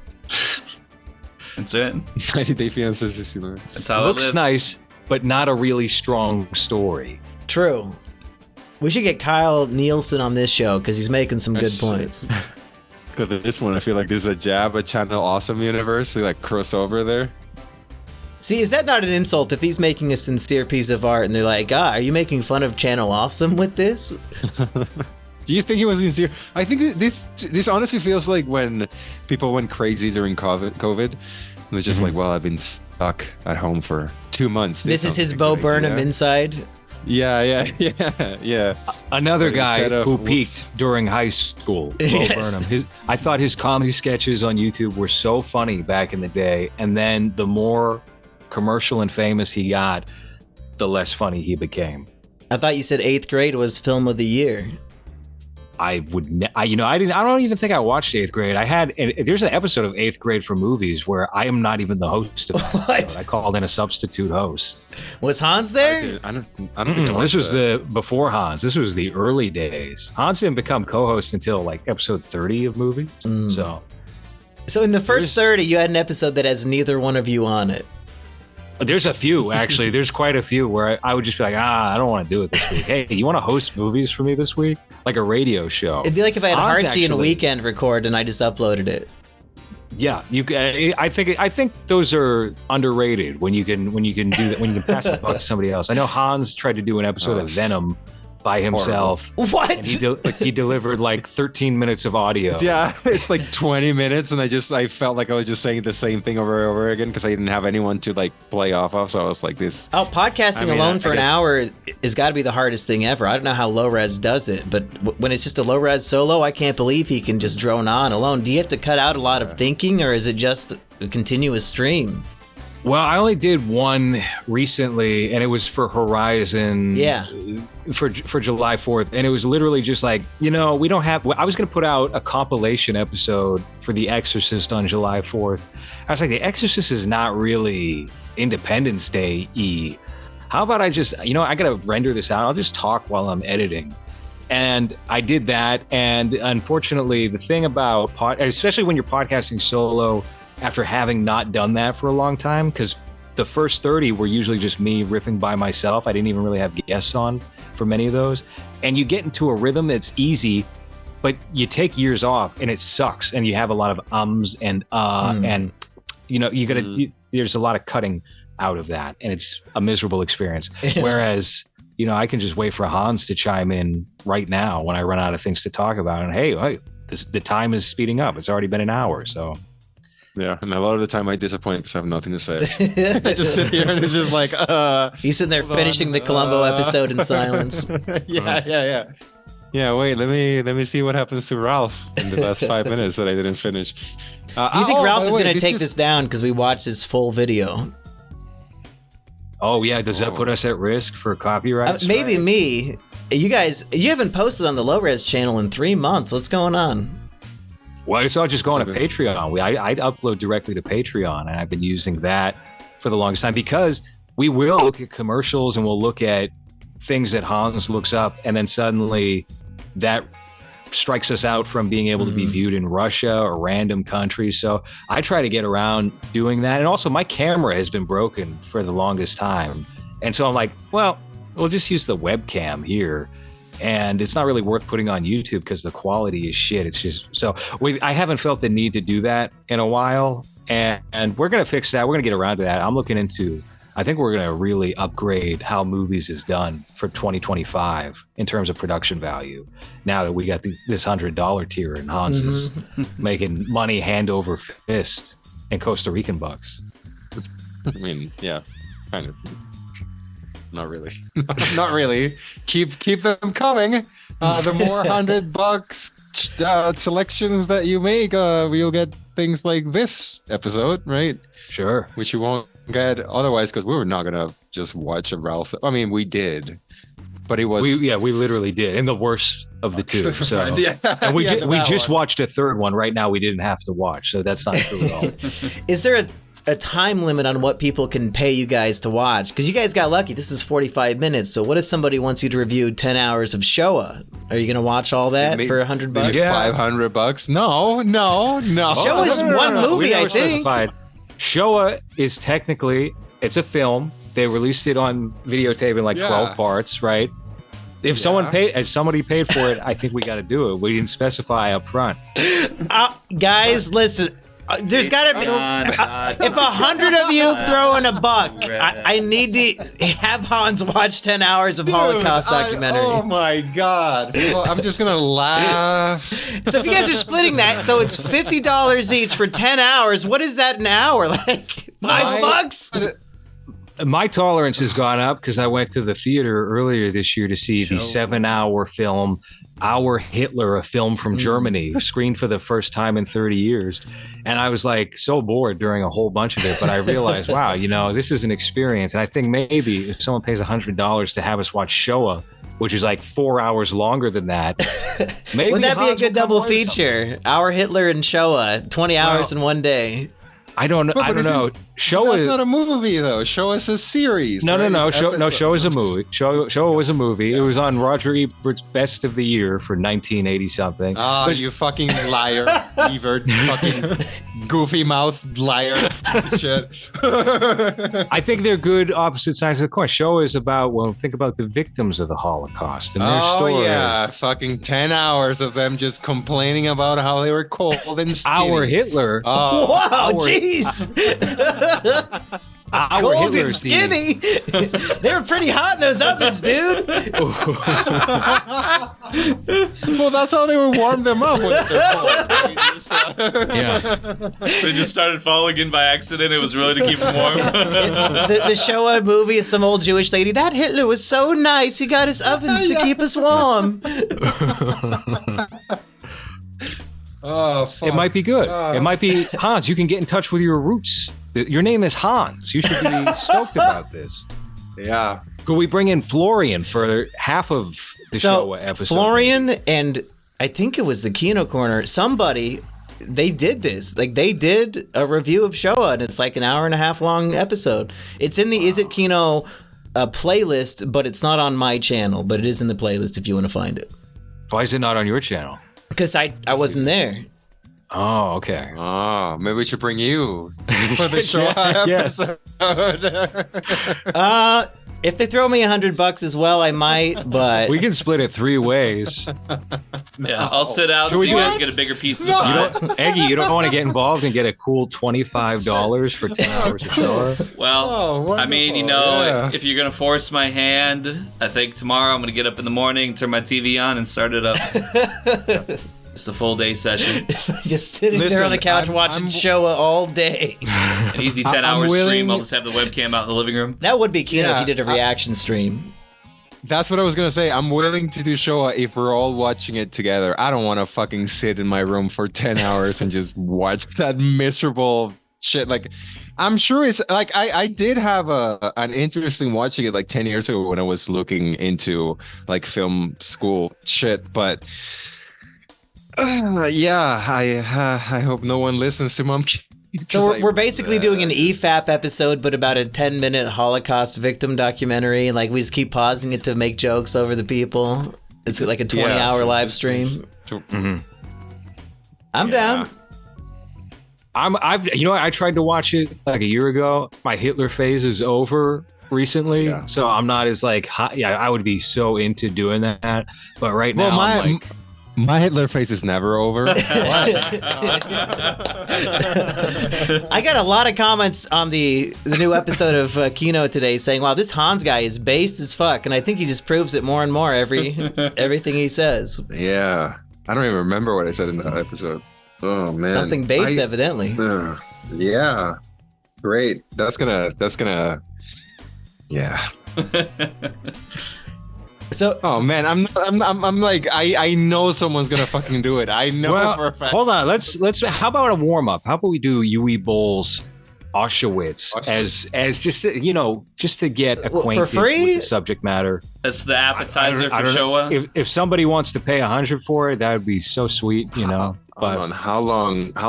That's it. 90 Day Fiancé 69. That's how Looks it lives. nice, but not a really strong story. True. We should get Kyle Nielsen on this show because he's making some good should. points. Because this one, I feel like there's a jab at Channel Awesome Universe, like crossover there. See, is that not an insult if he's making a sincere piece of art and they're like, are you making fun of Channel Awesome with this? Do you think he was sincere? I think this honestly feels like when people went crazy during COVID. It was just like, well, I've been stuck at home for 2 months. This is sounds his like a Bo good Burnham idea. inside. Yeah. Another But guy instead of- who whoops. peaked during high school, Bo Yes. Burnham. I thought his comedy sketches on YouTube were so funny back in the day, and then the more commercial and famous he got, the less funny he became. I thought you said 8th grade was film of the year. I don't even think I watched 8th grade. There's an episode of 8th grade for movies where I am not even the host of that What? episode. I called in a substitute host. Was Hans there? I don't think I This was watched before Hans. This was the early days. Hans didn't become co-host until like episode 30 of movies. So So in the first There's- 30, you had an episode that has neither one of you on it. there's a few, actually. There's quite a few where I would just be like, I don't want to do it this week. Hey, you want to host movies for me this week? Like a radio show. It'd be like if I had Hans Heartsy and actually- Weekend record and I just uploaded it. Yeah, I think those are underrated when you can do that, when you can pass the buck to somebody else. I know Hans tried to do an episode of Venom by himself. What? And he delivered like 13 minutes of audio. Yeah, it's like 20 minutes, and I felt like I was just saying the same thing over and over again because I didn't have anyone to like play off of. So I was like, this. Oh, podcasting I mean, alone I for an guess- hour has got to be the hardest thing ever. I don't know how Low Res does it, but when it's just a Low Res solo, I can't believe he can just drone on alone. Do you have to cut out a lot of thinking, or is it just a continuous stream? Well, I only did one recently, and it was for Horizon. Yeah. For July 4th, and it was literally just like, we don't have. I was going to put out a compilation episode for The Exorcist on July 4th. I was like, The Exorcist is not really Independence Day-y. How about I just, I got to render this out. I'll just talk while I'm editing. And I did that. And unfortunately, the thing about especially when you're podcasting solo after having not done that for a long time, because the first 30 were usually just me riffing by myself. I didn't even really have guests on for many of those. And you get into a rhythm that's easy, but you take years off and it sucks. And you have a lot of ums and and you gotta there's a lot of cutting out of that, and it's a miserable experience. Whereas I can just wait for Hans to chime in right now when I run out of things to talk about. And hey, the time is speeding up. It's already been an hour, so. Yeah, and a lot of the time I disappoint because I have nothing to say. I just sit here and it's just like, He's sitting there finishing the Columbo episode in silence. Yeah, wait, let me see what happens to Ralph in the last 5 minutes that I didn't finish. Do you think Ralph is going to take this down because we watched his full video? Oh yeah, does that put us at risk for copyright? Maybe strike? me. You guys, you haven't posted on the Low Res channel in 3 months. What's going on? Well, it's all just going to Patreon. I upload directly to Patreon, and I've been using that for the longest time because we will look at commercials and we'll look at things that Hans looks up, and then suddenly that strikes us out from being able to be viewed in Russia or random countries. So I try to get around doing that. And also my camera has been broken for the longest time. And so I'm like, well, we'll just use the webcam here. And it's not really worth putting on YouTube because the quality is shit. It's just I haven't felt the need to do that in a while. And we're going to fix that. We're going to get around to that. I think we're going to really upgrade how movies is done for 2025 in terms of production value. Now that we got this $100 tier and Hans is making money hand over fist in Costa Rican bucks. I mean, yeah, kind of. Not really. Not really. Keep them coming. The more $100 selections that you make, you'll get things like this episode, right? Sure. Which you won't get otherwise, because we were not gonna just watch a Ralph. I mean, we did, but it was we literally did, in the worst of the two. So and we Yeah, just watched a third one right now. We didn't have to watch, so that's not true at all. Is there a time limit on what people can pay you guys to watch? Because you guys got lucky. This is 45 minutes. But what if somebody wants you to review 10 hours of Showa? Are you going to watch all that for $100? Yeah. $500? No. Showa's one movie, I think. Showa is technically, it's a film. They released it on videotape in 12 parts, right? If somebody paid for it, I think we got to do it. We didn't specify up front. Guys, listen. There's got to be. If 100 of you throw in a buck, I need to have Hans watch 10 hours of Holocaust documentary. Oh my God. Well, I'm just going to laugh. So if you guys are splitting that, so it's $50 each for 10 hours. What is that an hour? Like $5? My tolerance has gone up because I went to the theater earlier this year to see the 7-hour film, Our Hitler, a film from Germany, screened for the first time in 30 years. And I was like so bored during a whole bunch of it, but I realized, wow, this is an experience. And I think maybe if someone pays $100 to have us watch Showa, which is like 4 hours longer than that, maybe wouldn't that be a good double feature? Something. Our Hitler and Showa, 20 hours in one day. I don't know. Showa That's not a movie though. Showa is a series. No. Showa is a movie. Showa was a movie. It was on Roger Ebert's Best of the Year for 1980 something. Oh, you fucking liar, Ebert! Fucking goofy mouth liar. Shit. I think they're good opposite sides of the coin. Showa is about think about the victims of the Holocaust and their stories. Oh yeah, fucking 10 hours of them just complaining about how they were cold and skinny. Our Hitler. Oh, wow, jeez. Cold Hitler and skinny. They were pretty hot in those ovens, dude. Well, that's how they would warm them up. Yeah. They just started falling in by accident. It was really to keep them warm. The Showa movie is some old Jewish lady. That Hitler was so nice. He got his ovens to keep us warm. Oh, fuck. It might be good. It might be Hans. You can get in touch with your roots. Your name is Hans. You should be stoked about this. Yeah. Could we bring in Florian for half of the show episode? Florian and I think it was the Kino Corner. Somebody, they did this. Like they did a review of Showa, and it's like an hour and a half long episode. It's in the Is It Kino playlist, but it's not on my channel. But it is in the playlist if you want to find it. Why is it not on your channel? Because I wasn't there. Oh, okay. Oh, maybe we should bring you for the show episode. If they throw me $100 as well, I might, but we can split it 3 ways. Yeah, I'll sit out so you guys get a bigger piece of the pie. Eggy, you don't want to get involved and get a cool $25 for 10 hours of show? Well, I mean, if you're going to force my hand, I think tomorrow I'm going to get up in the morning, turn my TV on, and start it up. Just a full day session. Just sitting there on the couch watching Showa all day. An easy 10-hour stream. I'll just have the webcam out in the living room. That would be Kino if you did a reaction stream. That's what I was going to say. I'm willing to do Showa if we're all watching it together. I don't want to fucking sit in my room for 10 hours and just watch that miserable shit. Like, I'm sure it's like I did have an interesting watching it like 10 years ago when I was looking into like film school shit, but I hope no one listens to Mom. So we're basically doing an EFAP episode, but about a 10-minute Holocaust victim documentary. Like we just keep pausing it to make jokes over the people. It's like a 20-hour live stream. I'm down. I tried to watch it like a year ago. My Hitler phase is over recently, so I'm not as like hot. Yeah, I would be so into doing that, but right now I'm like. My Hitler face is never over. I got a lot of comments on the new episode of Kino today saying, wow, this Hans guy is based as fuck. And I think he just proves it more and more everything he says. Yeah. I don't even remember what I said in that episode. Oh, man. Something based, evidently. Yeah. Great. That's gonna. Yeah. So, oh man, I'm like I know someone's gonna fucking do it. I know for a fact. Hold on, let's. How about a warm up? How about we do Yui Bowls Auschwitz as just just to get acquainted for free? with the subject matter. That's the appetizer I for don't know. Showa. If somebody wants to pay $100 for it, that would be so sweet, But Hold on, how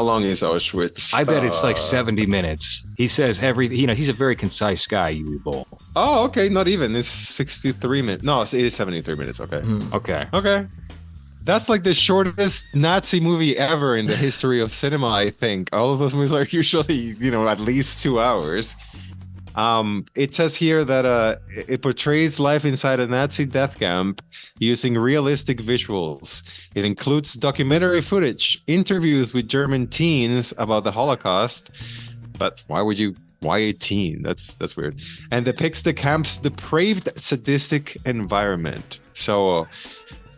long is Auschwitz? I bet it's like 70 minutes. He says he's a very concise guy, Uwe Boll. Oh, okay, not even. It's 63 minutes. No, it is 73 minutes. Okay. Okay. That's like the shortest Nazi movie ever in the history of cinema, I think. All of those movies are usually, at least 2 hours. It says here that it portrays life inside a Nazi death camp using realistic visuals. It includes documentary footage, interviews with German teens about the Holocaust. But why a teen? That's weird. And depicts the camp's depraved, sadistic environment. So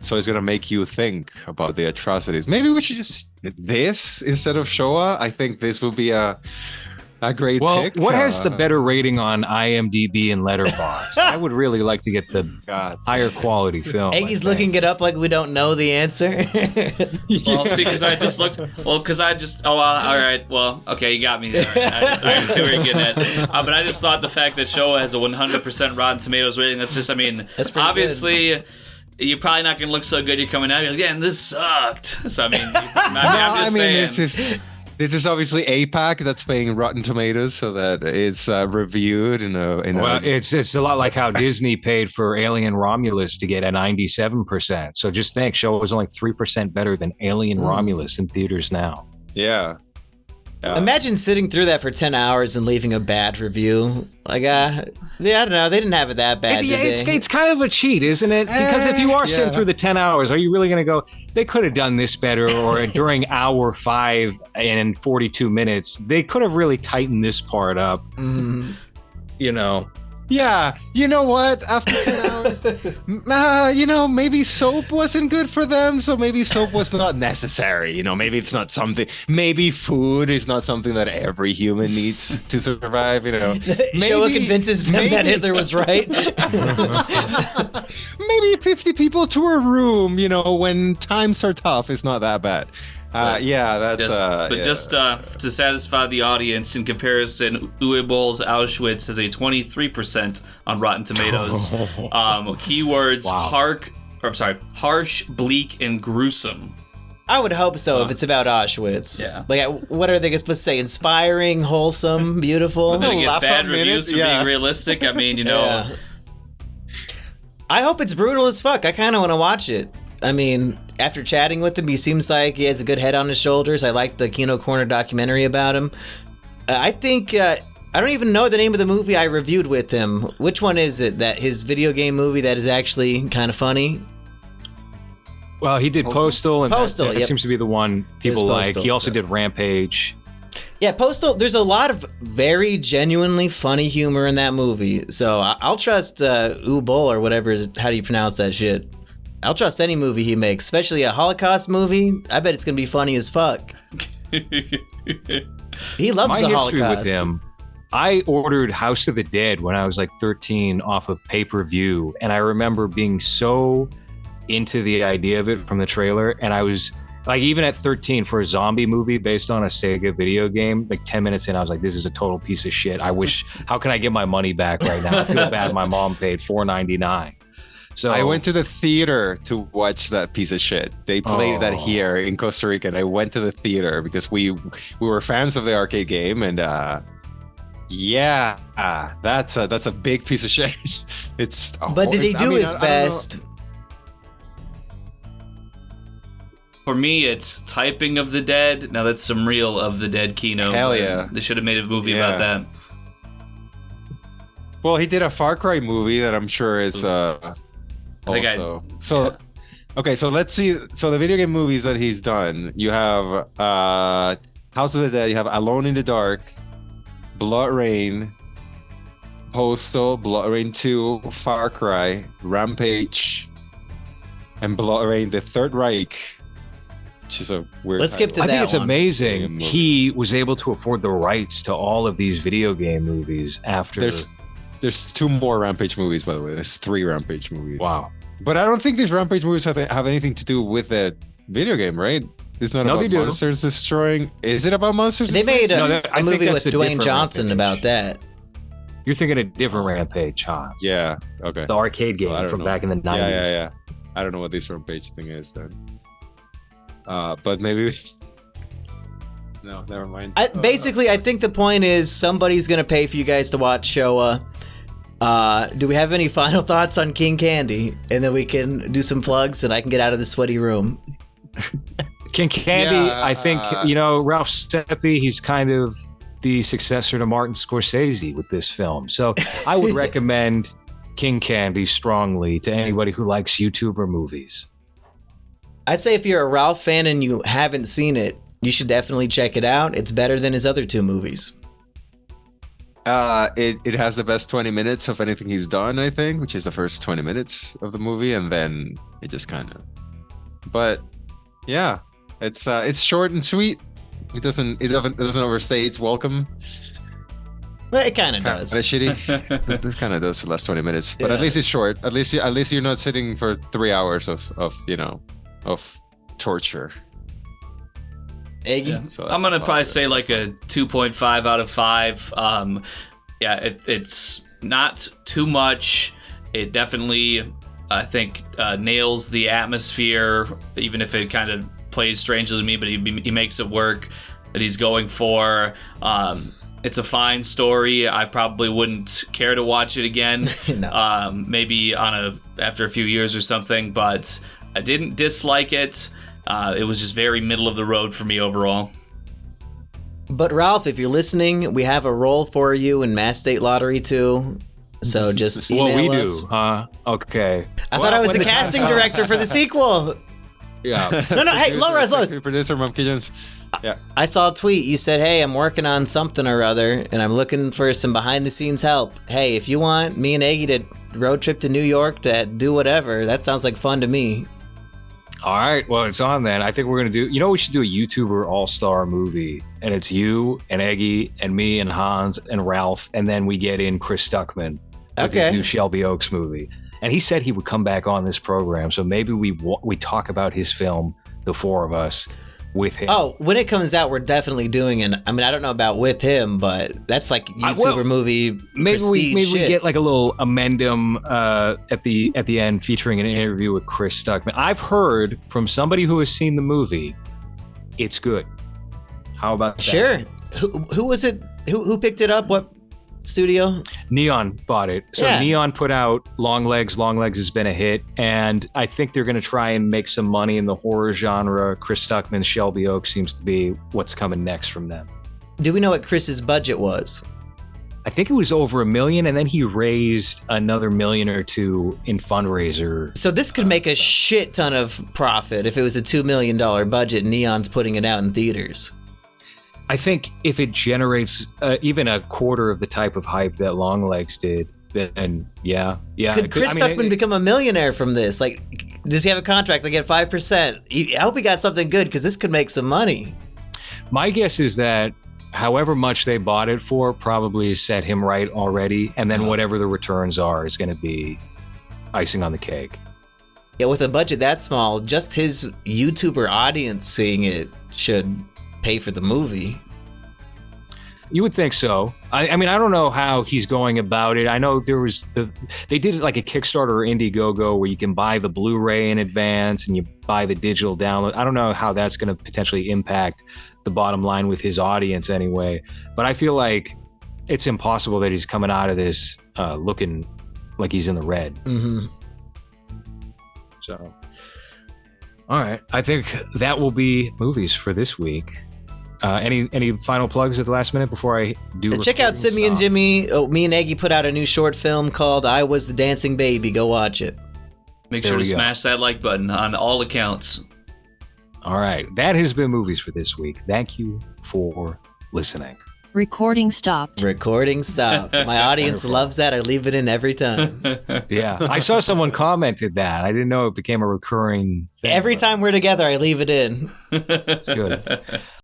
it's gonna make you think about the atrocities. Maybe we should just this instead of Showa. I think this will be a great pick. What has the better rating on IMDb and Letterboxd? I would really like to get the higher quality film. Aggie's looking it up like we don't know the answer. Well, see, because I just looked. Well, because I just. Oh, all right. Well, okay, you got me there. I see where you're getting at. But I just thought the fact that Showa has a 100% Rotten Tomatoes rating. That's just. I mean, that's pretty obviously. Good. You're probably not gonna look so good. You're coming out. You're like, yeah, and this sucked. So I'm just saying. This is obviously APAC that's paying Rotten Tomatoes so that it's reviewed it's a lot like how Disney paid for Alien Romulus to get a 97%. So just think, Showa was only 3% better than Alien Romulus in theaters now. Yeah. Imagine sitting through that for 10 hours and leaving a bad review. Like, I don't know. They didn't have it that bad. It's kind of a cheat, isn't it? Because if you are sitting through the 10 hours, are you really going to go, they could have done this better, or during hour 5 and 42 minutes, they could have really tightened this part up. Yeah, you know what? After 10 hours, maybe soap wasn't good for them, so maybe soap was not necessary. Maybe it's not something. Maybe food is not something that every human needs to survive. Showa convinces them that Hitler was right. Maybe 50 people to a room. When times are tough, it's not that bad. Just to satisfy the audience, in comparison, Uwe Boll's Auschwitz has a 23% on Rotten Tomatoes. Keywords: harsh, bleak, and gruesome. I would hope so if it's about Auschwitz. Yeah. Like, what are they supposed to say? Inspiring, wholesome, beautiful. But then it gets bad reviews for being realistic. I mean, Yeah. I hope it's brutal as fuck. I kind of want to watch it. I mean, after chatting with him, he seems like he has a good head on his shoulders. I like the Kino Corner documentary about him. I think, I don't even know the name of the movie I reviewed with him. Which one is it? That his video game movie that is actually kind of funny? Well, he did Postal, and Postal, that seems to be the one people like. Postal, He also did Rampage. Yeah, Postal, there's a lot of very genuinely funny humor in that movie. So I'll trust Uwe Boll or whatever, how do you pronounce that shit? I'll trust any movie he makes, especially a Holocaust movie. I bet it's going to be funny as fuck. He loves the Holocaust. My history with him, I ordered House of the Dead when I was like 13 off of pay-per-view, and I remember being so into the idea of it from the trailer, and I was like, even at 13, for a zombie movie based on a Sega video game, like 10 minutes in, I was like, this is a total piece of shit. How can I get my money back right now? I feel bad my mom paid $4.99. So I went to the theater to watch that piece of shit. They played that here in Costa Rica, and I went to the theater because we were fans of the arcade game, and that's a big piece of shit. But did he do his best? For me, it's Typing of the Dead. Now that's some real of the Dead Kino. Hell yeah. They should have made a movie about that. Well, he did a Far Cry movie that I'm sure is also. Okay, so let's see. So the video game movies that he's done, you have House of the Dead, you have Alone in the Dark, Blood Rain, Postal, Blood Rain 2, Far Cry, Rampage, and Blood Rain: The Third Reich, which is a weird. Let's skip to I that. think it's one. amazing he was able to afford the rights to all of these video game movies after. There's 2 more Rampage movies, by the way. There's 3 Rampage movies. Wow. But I don't think these Rampage movies have anything to do with the video game, right? It's not No, about they do. monsters destroying. Is it about monsters? They made No, a I think movie with that's a Dwayne different Johnson Rampage. about that. You're thinking a different Rampage, Hans. Yeah. Okay. The arcade So I game don't from know. back in the 90s. Yeah. I don't know what this Rampage thing is then. But maybe. No, never mind. Basically, I think the point is somebody's gonna pay for you guys to watch Showa. Do we have any final thoughts on King Candy? And then we can do some plugs and I can get out of the sweaty room. King Candy, Yeah, I think, Ralph Seppi, he's kind of the successor to Martin Scorsese with this film. So I would recommend King Candy strongly to anybody who likes YouTuber movies. I'd say if you're a Ralph fan and you haven't seen it, you should definitely check it out. It's better than his other 2 movies. It has the best 20 minutes of anything he's done, I think, which is the first 20 minutes of the movie, and then it just kind of. But yeah, it's short and sweet. It doesn't overstay its welcome. Well, it kind of Kind of does. shitty. This kind of does the last 20 minutes, but Yeah. at least it's short. At least you're not sitting for 3 hours of torture. Eggy? So I'm gonna that's probably positive. say like a 2.5 out of 5. It's not too much. It definitely, I think, nails the atmosphere, even if it kind of plays strangely to me. But he makes it work that he's going for. It's a fine story. I probably wouldn't care to watch it again. No. Maybe after a few years or something. But I didn't dislike it. It was just very middle of the road for me overall. But Ralph, if you're listening, we have a role for you in Mass State Lottery too. So just email Well, we us. do, huh? Okay. I thought I was when the the time casting comes. director for the sequel. Yeah. No, hey, Loras. Producer Mom Kitchens. Yeah. I saw a tweet. You said, hey, I'm working on something or other, and I'm looking for some behind-the-scenes help. Hey, if you want me and Eggy to road trip to New York to do whatever, that sounds like fun to me. All right. Well, it's on then. I think we're going to do, we should do a YouTuber all-star movie. And it's you and Eggy and me and Hans and Ralph. And then we get in Chris Stuckman with his Okay. new Shelby Oaks movie. And he said he would come back on this program. So maybe we talk about his film, the 4 of us, with him. Oh, when it comes out, we're definitely doing it. I mean, I don't know about with him, but that's like YouTuber movie Maybe we prestige shit. get like a little amendum at the end featuring an interview with Chris Stuckman. I've heard from somebody who has seen the movie, it's good. How about that? Sure. Who was it? Who picked it up? What studio? Neon bought it. So Yeah. Neon put out Long Legs. Long Legs has been a hit. And I think they're going to try and make some money in the horror genre. Chris Stuckman's Shelby Oaks seems to be what's coming next from them. Do we know what Chris's budget was? I think it was over $1 million, and then he raised another $1 million or $2 million in fundraiser. So this could make a shit ton of profit if it was a $2 million budget and Neon's putting it out in theaters. I think if it generates even a quarter of the type of hype that Longlegs did, then yeah. Could Chris Stuckman become a millionaire from this? Like, does he have a contract to get 5%? I hope he got something good because this could make some money. My guess is that however much they bought it for probably set him right already, and then whatever the returns are is going to be icing on the cake. Yeah, with a budget that small, just his YouTuber audience seeing it should pay for the movie. You would think so. I mean, I don't know how he's going about it. I know they did it like a Kickstarter or Indiegogo where you can buy the Blu-ray in advance and you buy the digital download. I don't know how that's going to potentially impact the bottom line with his audience anyway. But I feel like it's impossible that he's coming out of this looking like he's in the red. Mm-hmm. So, all right. I think that will be movies for this week. Any final plugs at the last minute before I do? Check out recording Simian stop? Jimmy. Oh, me and Eggy put out a new short film called I Was the Dancing Baby. Go watch it. Make There sure to we go. smash that like button on all accounts. All right. That has been movies for this week. Thank you for listening. Recording stopped. Recording stopped. My audience loves that. I leave it in every time. Yeah. I saw someone commented that. I didn't know it became a recurring thing. Every time we're together, I leave it in. It's good.